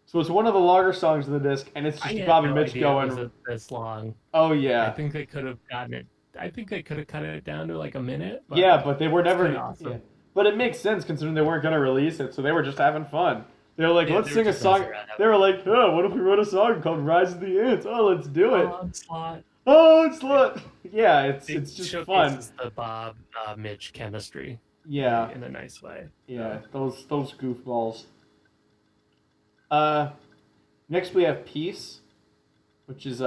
So it's one of the longer songs of the disc, and it's I just had Bob and no Mitch idea it was going, this long. "Oh I yeah, think they could have gotten it. I think they could have cut it down to like a minute, but yeah," but they were it's kind never. of Yeah, awesome. but it makes sense considering they weren't gonna release it, so they were just having fun. They were like, Yeah, "Let's they were sing a just messing song." around having They were like, "Oh, what if we wrote a song called Rise of the Ants? Oh, let's do it." onslaught. Oh, it's It, lit. Yeah, it it's just fun. showcases the Bob Mitch chemistry Yeah, in a nice way. yeah, So those goofballs. Uh, Next we have Peace, which is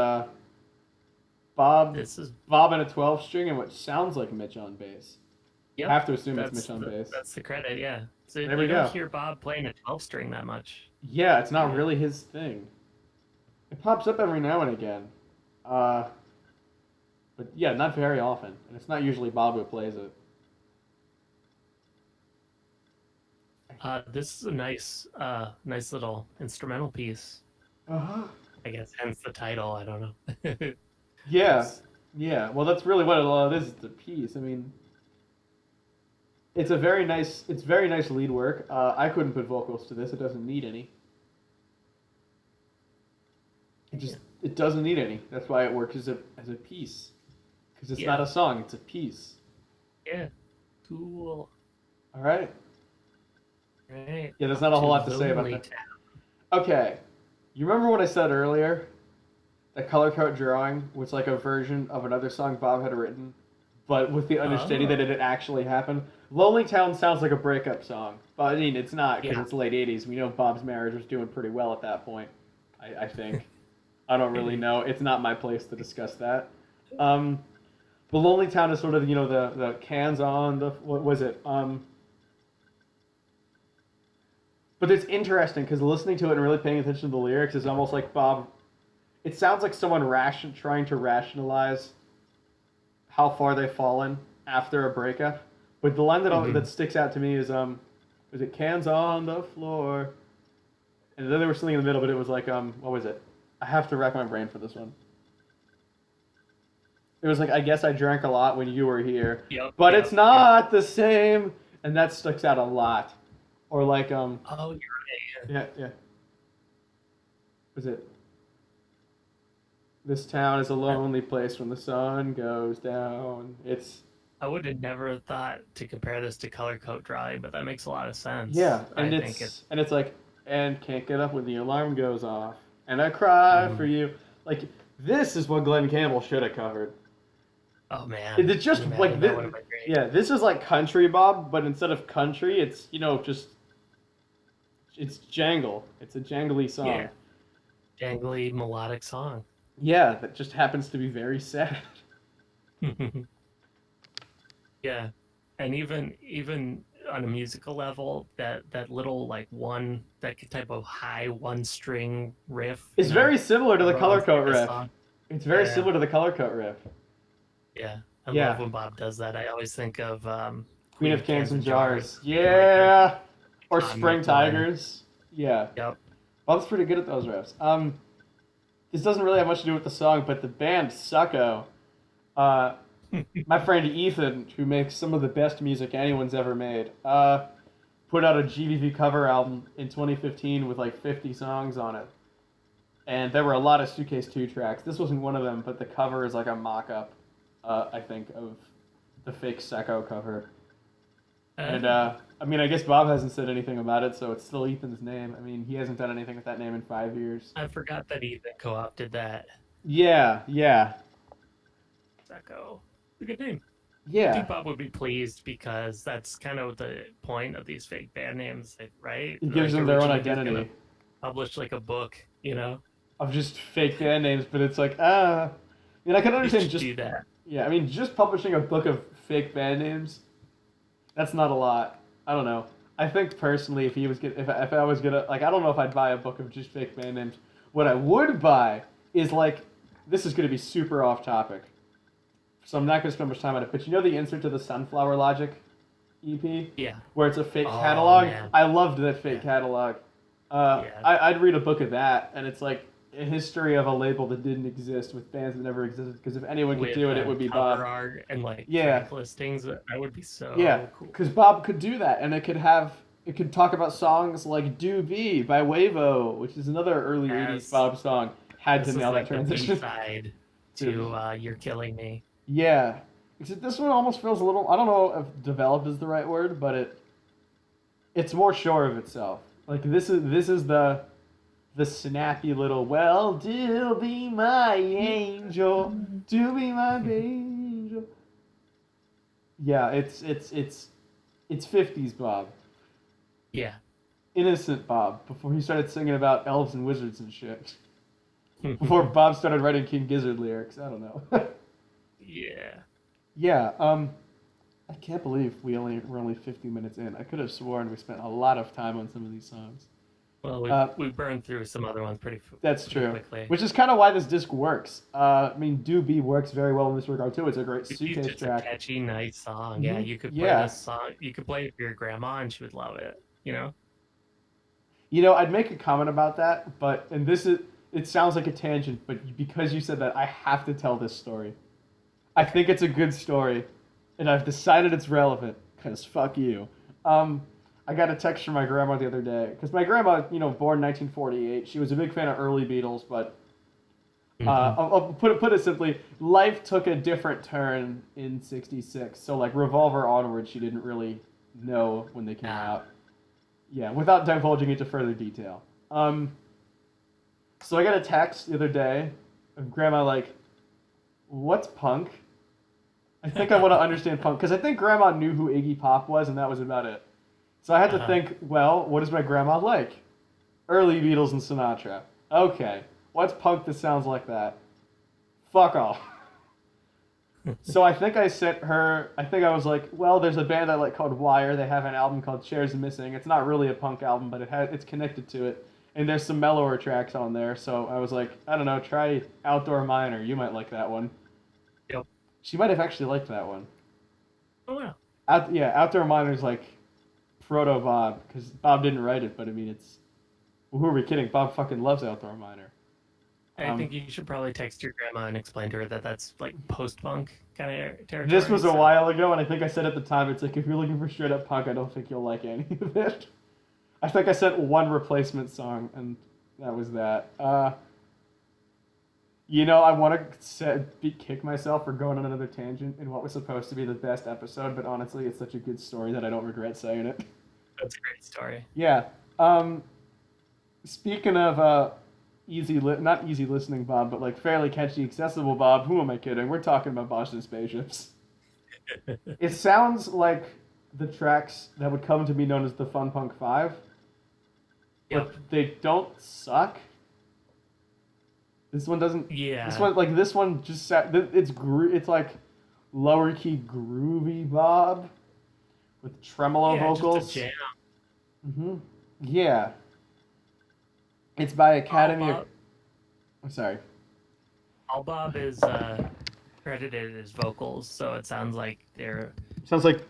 Bob this is Bob and a 12 string, and what sounds like Mitch on bass. I yep. have to assume it's Mitch on bass. That's the credit. Yeah. So There we you don't go. hear Bob playing a 12 string that much. Yeah, it's not Yeah. really his thing. It pops up every now and again. Uh, but yeah, not very often. And it's not usually Bob who plays it. This is a nice little instrumental piece. Uh-huh. I guess hence the title. I don't know. Yeah, It's yeah. Well, that's really what it is. It's a piece. I mean, it's very nice lead work. I couldn't put vocals to this. It doesn't need any. yeah, It doesn't need any. That's why it works as a piece. Because it's not yeah, a song. It's a piece. yeah. Cool. All right. Right. Yeah, there's Up not a whole to lot to say about Lonely that. Town. Okay. You remember what I said earlier? That color code drawing was like a version of another song Bob had written, but with the understanding that it Oh, had actually happened. Lonely Town sounds like a breakup song, but I mean it's not because yeah. it's late '80s. We know Bob's marriage was doing pretty well at that point. I think. I don't really Maybe. know. It's not my place to discuss that. Um, but Lonely Town is sort of the cans on the what was it? But it's interesting because listening to it and really paying attention to the lyrics is almost like Bob. It sounds like someone trying to rationalize how far they've fallen after a breakup. But the line Hmm. that sticks out to me is it cans on the floor? And then there was something in the middle, but it was like what was it? I have to rack my brain for this one. It was like I guess I drank a lot when you were here, Yep. but it's Yep. Yep. not the same, and that sticks out a lot. Or like Oh, you're right. yeah, yeah. Was it this town is a Yeah. lonely place when the sun goes down. It's I would have never thought to compare this to Color Coat Drawing, but that makes a lot of sense. yeah, I think it. and it's like and can't get up when the alarm goes off, and I cry for Mhm. you. Like this is what Glenn Campbell should have covered. Oh man, It's can you just like imagine that this, would have been great. yeah. This is like country Bob, but instead of country, it's just it's jangle. It's a jangly song. Yeah, jangly melodic song. Yeah, that just happens to be very sad. Yeah, and even on a musical level, that little like one that type of high one string riff, It's very similar to that the color runs through coat the riff. song. It's very Yeah, similar to the color coat riff. yeah. I love Yeah, when Bob does that. I always think of Queen Queen of of Cans Cans and and Jars Jars. being like the Yeah, or Spring iconic one. Tigers. Yeah, Yep. Bob's pretty good at those riffs. This doesn't really have much to do with the song, but the band Succo. Uh, my friend Ethan, who makes some of the best music anyone's ever made, put out a GVV cover album in 2015 with like 50 songs on it. And there were a lot of Suitcase 2 tracks. This wasn't one of them, but the cover is like a mock up, I think, of the fake Secco cover. And Oh, I mean, I guess Bob hasn't said anything about it, so it's still Ethan's name. I mean, he hasn't done anything with that name in 5 years. I forgot that Ethan co-opted that. Yeah, yeah, Echo. A good name. I yeah. think Bob would be pleased because that's kind of the point of these fake band names, right? It gives Like them their own originally he was gonna identity publish like a book, you know? of just fake band names, but it's like, I mean, I can He understand should just, do that. yeah, I mean, just publishing a book of fake band names, that's not a lot. I don't know. I think personally, if I was gonna, like, I don't know if I'd buy a book of just fake band names. What I would buy is like, this is going to be super off topic, so I'm not going to spend much time on it. But you know the insert to the Sunflower Logic EP, Yeah. where it's a fake Oh, catalog. man. I loved that fake Yeah. catalog. Yeah. I'd read a book of that, and it's like a history of a label that didn't exist with bands that never existed. Because if anyone could With do it, it would be cover Bob. art and like Yeah. track listings, that would be so Yeah, cool. because Bob could do that, and it could talk about songs like "Do Be" by Wavo, which is another early '80s Yes. Bob song. Had This to is nail like that the transition. B-side to "You're Killing Me." Yeah, except this one almost feels a little. I don't know if "developed" is the right word, but it's more sure of itself. Like this is the snappy little "Well, do be my angel, do be my angel." Yeah, it's 50s Bob. Yeah. Innocent Bob before he started singing about elves and wizards and shit. Before Bob started writing King Gizzard lyrics. I don't know. Yeah. Yeah, I can't believe we're only 50 minutes in. I could have sworn we spent a lot of time on some of these songs. Well, we burned through some other ones pretty That's pretty true. quickly. Which is kind of why this disc works. I mean, Do Be works very well in this regard too. It's a great It's suitcase just a track. catchy, nice song. Yeah, you could play Yeah. this song. You could play it for your grandma, and she would love it. You know? You know, I'd make a comment about that, but and this is it sounds like a tangent, but because you said that, I have to tell this story. I think it's a good story, and I've decided it's relevant because fuck you. I got a text from my grandma the other day because my grandma, born 1948, she was a big fan of early Beatles, but I'll put it simply, life took a different turn in '66. So like Revolver onward, she didn't really know when they came out. Yeah, without divulging into further detail. So I got a text the other day of grandma like, "What's punk?" I think I want to understand punk because I think grandma knew who Iggy Pop was, and that was about it. So I had to think, well, what does my grandma like? Early Beatles and Sinatra. Okay, what's punk that sounds like that? Fuck off. So I think I sent her. I think I was like, well, there's a band I like called Wire. They have an album called Chairs Missing. It's not really a punk album, but it's connected to it. And there's some mellower tracks on there. So I was like, I don't know, try Outdoor Miner. You might like that one. Yep. She might have actually liked that one. Oh wow. Outdoor Miner's like proto Bob because Bob didn't write it, but I mean it's. Well, who are we kidding? Bob fucking loves Outdoor Miner. I think you should probably text your grandma and explain to her that that's like post-punk kind of territory. This was a while ago, and I think I said at the time, it's like, if you're looking for straight up punk, I don't think you'll like any of it. I think I sent one replacement song, and that was that. I want to kick myself for going on another tangent in what was supposed to be the best episode, but honestly, it's such a good story that I don't regret saying it. That's a great story. Yeah. Speaking of not easy listening Bob, but like fairly catchy, accessible Bob, who am I kidding? We're talking about Boston Spaceships. It sounds like the tracks that would come to be known as the Fun Punk 5. Yep. But they don't suck. This one doesn't. Yeah. This one just it's like lower key groovy Bob with tremolo vocals. Just a jam. Mm-hmm. Yeah. It's by Academy of. I'm sorry. All Bob is credited as vocals, so it sounds like they're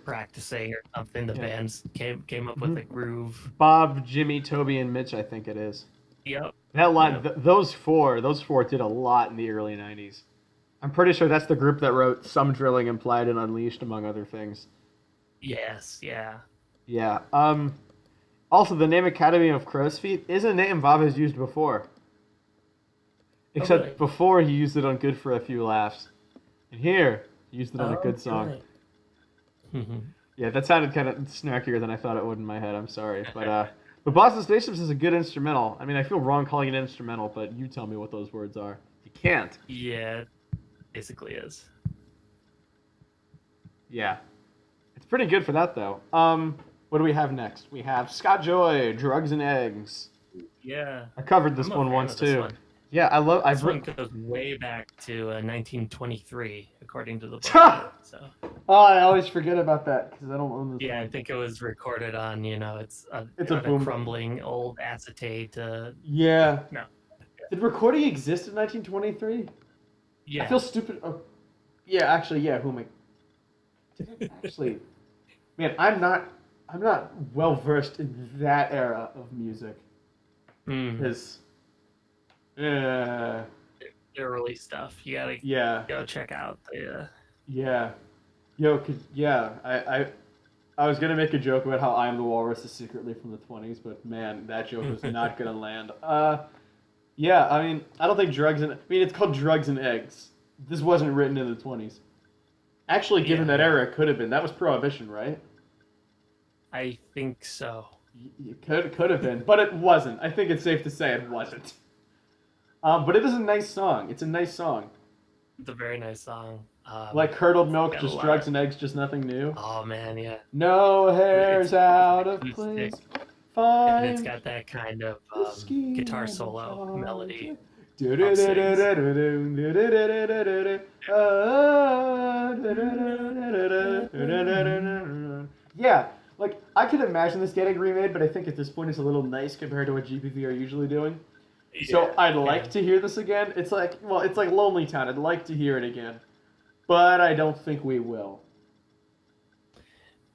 practicing or something. The bands came up with a groove. Bob, Jimmy, Toby, and Mitch, I think it is. Yep. That line, those four did a lot in the early '90s. I'm pretty sure that's the group that wrote "Some Drilling Implied" and "Unleashed," among other things. Yes. Yeah. Yeah. Also, the name Academy of Crow's Feet is a name Bob has used before. Except before he used it on Good for a Few Laughs. And here, he used it on a good song. Yeah, that sounded kind of snarkier than I thought it would in my head. I'm sorry. But Boston Spaceships is a good instrumental. I mean, I feel wrong calling it instrumental, but you tell me what those words are. You can't. Yeah, it basically is. Yeah. It's pretty good for that, though. What do we have next? We have Scott Joy, Drugs and Eggs. Yeah. I covered this one once, too. One. Yeah, This one goes way back to 1923, according to the book. So. Oh, I always forget about that because I don't own this. Yeah, I think it was recorded on, it's a crumbling old acetate. Yeah. No. Did recording exist in 1923? Yeah. I feel stupid. Oh, yeah, actually, yeah. Who am I? Did I actually? Man, I'm not well versed in that era of music Mm. because, uh, The early stuff. You gotta yeah, go check out the. yeah, yo, yeah. I was gonna make a joke about how I Am the Walrus is secretly from the 20s, but man, that joke was not gonna land. Yeah, I mean, I don't think it's called Drugs and Eggs. This wasn't written in the 20s. Actually, given Yeah, that yeah. era, it could have been. That was Prohibition, right? I think so. It could have been, but it wasn't. I think it's safe to say it wasn't. But it is a nice song. It's a nice song. It's a very nice song. Like curdled milk, Got a just lot of. drugs and eggs, just nothing new. Oh man, yeah. No It's hairs an out of acoustic, place. and it's Find got that kind of whiskey guitar and solo melody. chocolate. Bob sings. Yeah, like I could imagine this getting remade, but I think at this point it's a little nice compared to what GPV are usually doing. So Yeah, I'd yeah. like to hear this again. It's like, well, it's like Lonely Town. I'd like to hear it again, but I don't think we will.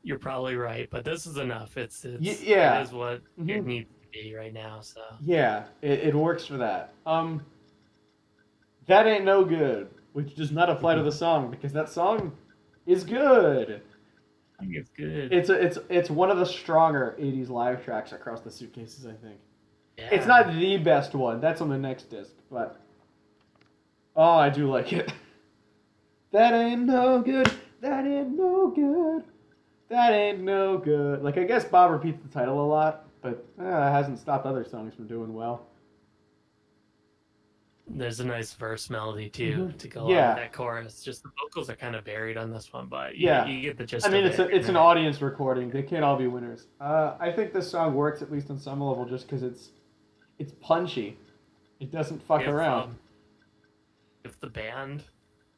You're probably right, but this is enough. It Yeah, is what it hmm needs to be right now. So yeah, it works for that. That ain't no good, which does not apply to the song because that song is good. I think it's good. It's one of the stronger '80s live tracks across the Suitcases. I think it's Yeah, not the best one. That's on the next disc, but oh, I do like it. That ain't no good. That ain't no good. That ain't no good. Like I guess Bob repeats the title a lot, but it hasn't stopped other songs from doing well. there's a nice verse melody too Hmm. to go along with Yeah, that chorus. Just the vocals are kind of buried on this one, but yeah. you get the I gist mean, of it. it's an audience recording. They can't all be winners. I think this song works at least on some level just because it's punchy. It doesn't fuck If around. if the band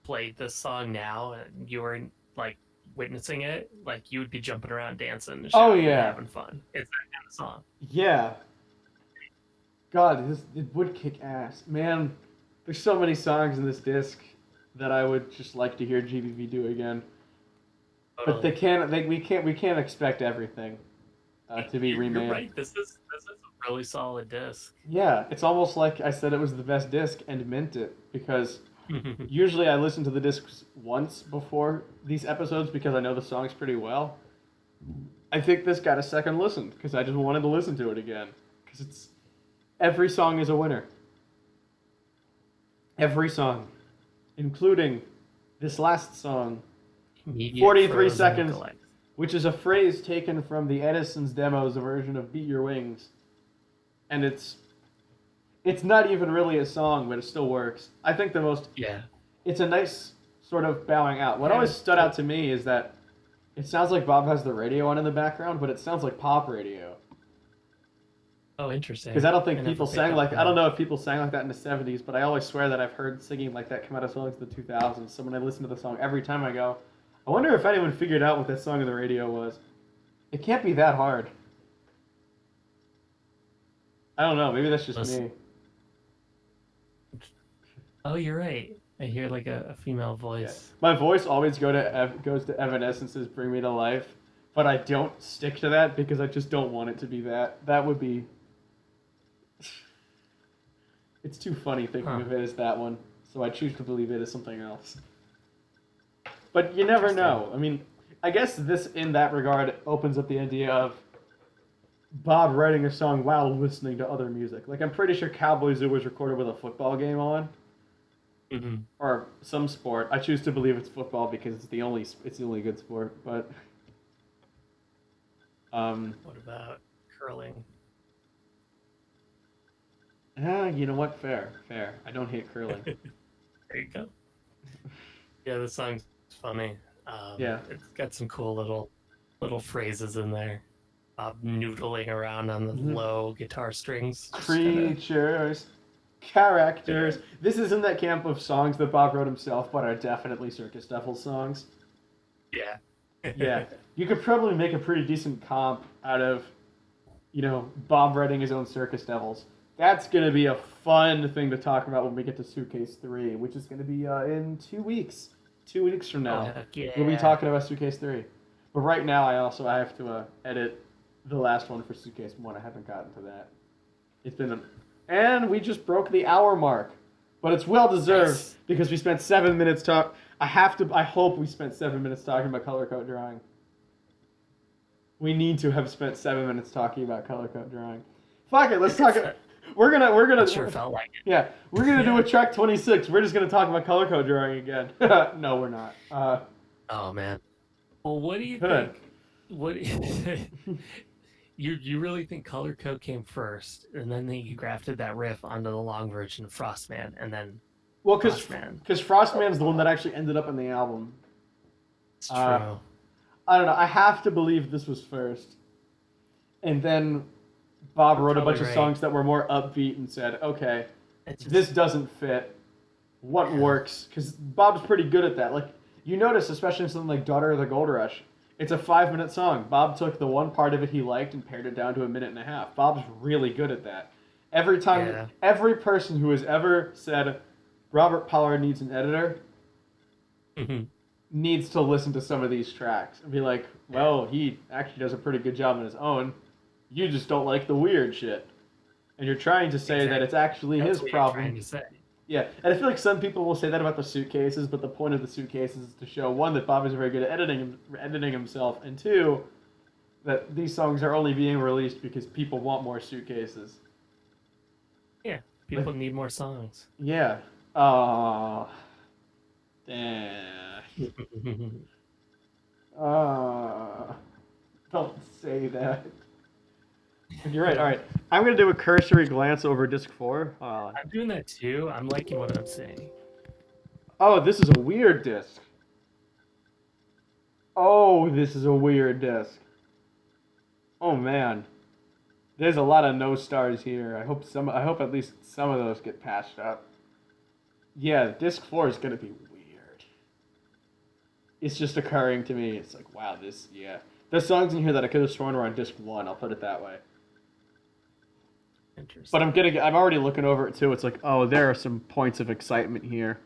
played this song now and you were like witnessing it, like you would be jumping around, dancing, and Oh shouting, and yeah, having fun. It's that kind of song. yeah. God, this it would kick ass, man. There's so many songs in this disc that I would just like to hear GBV do again. But Totally. we can't expect everything to be You're remade. right. This is a really solid disc. Yeah, it's almost like I said it was the best disc and meant it because usually I listen to the discs once before these episodes because I know the songs pretty well. I think this got a second listen because I just wanted to listen to it again because it's every song is a winner. Every song, including this last song, Immediate 43 frozen seconds, collect. which is a phrase taken from the Edison's Demos version of Beat Your Wings. And it's not even really a song, but it still works. I think Yeah. it's a nice sort of bowing out. What Yeah. always stood out to me is that it sounds like Bob has the radio on in the background, but it sounds like pop radio. Oh, interesting. Because I don't think I people never picked sang up like on I don't that. know if people sang like that in the '70s, but I always swear that I've heard singing like that come out of songs in the 2000s. So when I listen to the song, every time I go, I wonder if anyone figured out what that song on the radio was. It can't be that hard. I don't know. Maybe that's just Listen. me. Oh, you're right. I hear like a female Yeah, voice. my voice always goes to Evanescence's "Bring Me to Life," but I don't stick to that because I just don't want it to be that. That would be. It's too funny thinking Huh. of it as that one, so I choose to believe it as something else. But you never Interesting. know. I mean, I guess this, in that regard, opens up the idea of Bob writing a song while listening to other music. Like, I'm pretty sure Cowboy Zoo was recorded with a football game on, Hmm. or some sport. I choose to believe it's football because it's the only good sport. But um, What about curling? you know what? Fair, fair. I don't hate curling. There you go. Yeah, this song's funny. Yeah. It's got some cool little phrases in there. Noodling around on the Mhm. low guitar strings. Just kind of. Creatures, characters. This is in that camp of songs that Bob wrote himself, but are definitely Circus Devils songs. Yeah. Yeah, you could probably make a pretty decent comp out of, Bob writing his own Circus Devils. That's gonna be a fun thing to talk about when we get to Suitcase 3, which is gonna be in 2 weeks. 2 weeks from Oh now, heck we'll be yeah! talking about Suitcase 3. But right now, I have to edit the last one for Suitcase 1. I haven't gotten to that. It's been and we just broke the hour mark, but it's well deserved Nice. because we spent 7 minutes talk. I hope we spent 7 minutes talking about color code drawing. We need to have spent 7 minutes talking about color code drawing. Fuck it, let's talk. We're It sure gonna felt like yeah, we're gonna do Yeah. a track 26. We're just gonna talk about color code drawing again. No, we're not. Oh man. Well, what do We you could. think? What you really think Color Code came first, and then you grafted that riff onto the long version of Frostman, and then Well, Frostman. because Frostman's the one that actually ended up in the album. It's Uh, true. I don't know. I have to believe this was first, and then Bob You're wrote a probably bunch of right. songs that were more upbeat and said, "Okay, It this just doesn't fit. What yeah. works?" Because Bob's pretty good at that. Like you notice, especially in something like "Daughter of the Gold Rush," it's a 5 minute song. Bob took the one part of it he liked and pared it down to a minute and a half. Bob's really good at that. Every time, Yeah. every person who has ever said Robert Pollard needs an editor Hmm. needs to listen to some of these tracks and be like, Yeah. well, he actually does a pretty good job on his own. You just don't like the weird shit. And you're trying to say that it's Exactly. actually That's his what you're problem. trying to say. Yeah, and I feel like some people will say that about the suitcases, but the point of the suitcases is to show one that Bob is very good at editing himself, and two that these songs are only being released because people want more suitcases. Yeah. Like, People need more songs. yeah. Oh, damn. Don't say that. But you're right. All right, I'm gonna do a cursory glance over disc four. I'm doing that too. I'm liking what I'm seeing. Oh, this is a weird disc. Oh, this is a weird disc. Oh man, there's a lot of no stars here. I hope at least some of those get patched up. Yeah, disc four is gonna be weird. It's just occurring to me. It's like, wow, this, yeah. There's songs in here that I could have sworn were on disc one. I'll put it that way. But Interesting. I'm already looking over it too. It's like, oh, there are some points of excitement here.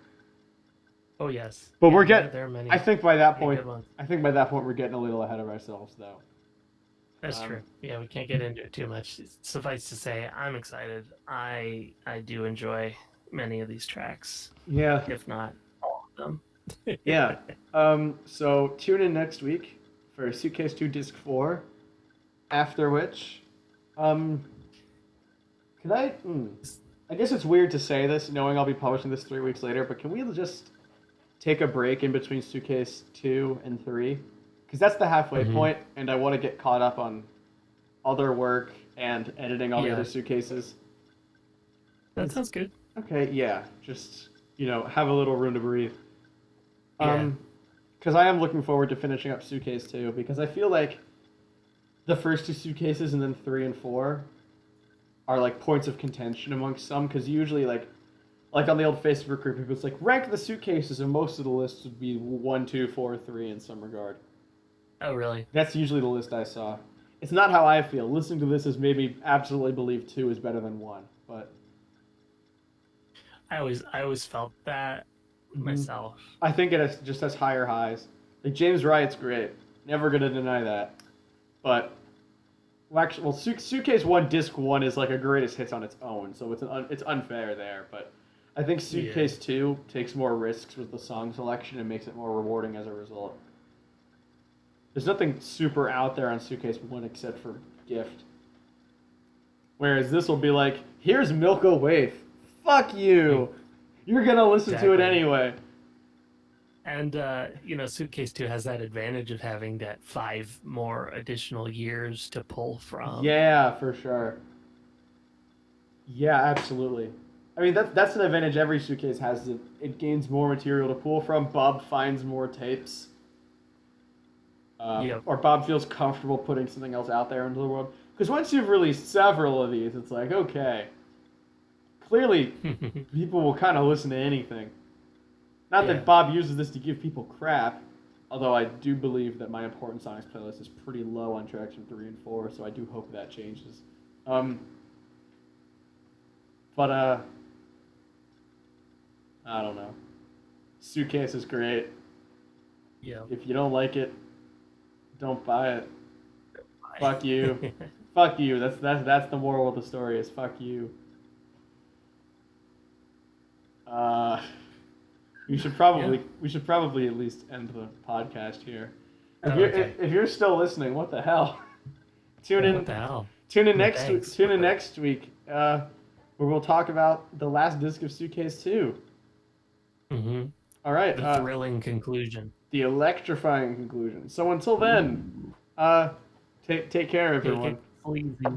Oh yes. But Yeah, we're getting. there are I many, think by that many point, good ones. I think by that point we're getting a little ahead of ourselves, though. That's Um, true. Yeah, we can't get into it too much. Suffice to say, I'm excited. I do enjoy many of these tracks, yeah, if not all of them. yeah. So tune in next week for Suitcase Two Disc Four. After which, um, could I? I guess it's weird to say this, knowing I'll be publishing this 3 weeks later. But can we just take a break in between Suitcase 2 and 3? Because that's the halfway Hmm. point, and I want to get caught up on other work and editing all the other Yeah, suitcases. that sounds good. Okay, yeah, just have a little room to breathe. Yeah, Um, because I am looking forward to finishing up Suitcase 2 because I feel like the first two suitcases and then 3 and 4 are like points of contention amongst some because usually like on the old Facebook group, people it's like rank the suitcases, and most of the lists would be 1, 2, 4, 3 in some regard. oh really? That's usually the list I saw. It's not how I feel. Listening to this has made me absolutely believe 2 is better than 1. But I always felt that mhm. myself. I think just has higher highs. Like James Wright's great. Never gonna deny that. But Suitcase One Disc One is like a greatest hits on its own, so it's unfair there. But I think Yeah, Suitcase Two takes more risks with the song selection and makes it more rewarding as a result. There's nothing super out there on Suitcase One except for Gift. Whereas this will be like, here's Milk a Waif. Fuck you. You're gonna listen to it exactly. anyway. And Suitcase Two has that advantage of having that 5 more additional years to pull from. Yeah, for sure. Yeah, absolutely. I mean that's an advantage every suitcase has. It gains more material to pull from. Bob finds more tapes, Yep. or Bob feels comfortable putting something else out there into the world. Because once you've released several of these, it's like okay, clearly people will kind of listen to anything. Not that Yeah. Bob uses this to give people crap, although I do believe that my important Sonics playlist is pretty low on tracks from 3 and 4, so I do hope that changes. Um, But I don't know. Suitcase is great. Yeah. If you don't like it, don't buy it. Fuck you. Fuck you. That's the moral of the story. Is fuck you. Uh, we should probably at least end the podcast here. Oh, okay. If you're still listening, what the hell? Tune in. What the hell? Tune in Yeah, next week. thanks. Tune in next week. Where we'll talk about the last disc of Suitcase 2. Mm-hmm. All right. The thrilling conclusion. The electrifying conclusion. So until then, take care, everyone. Take it easy.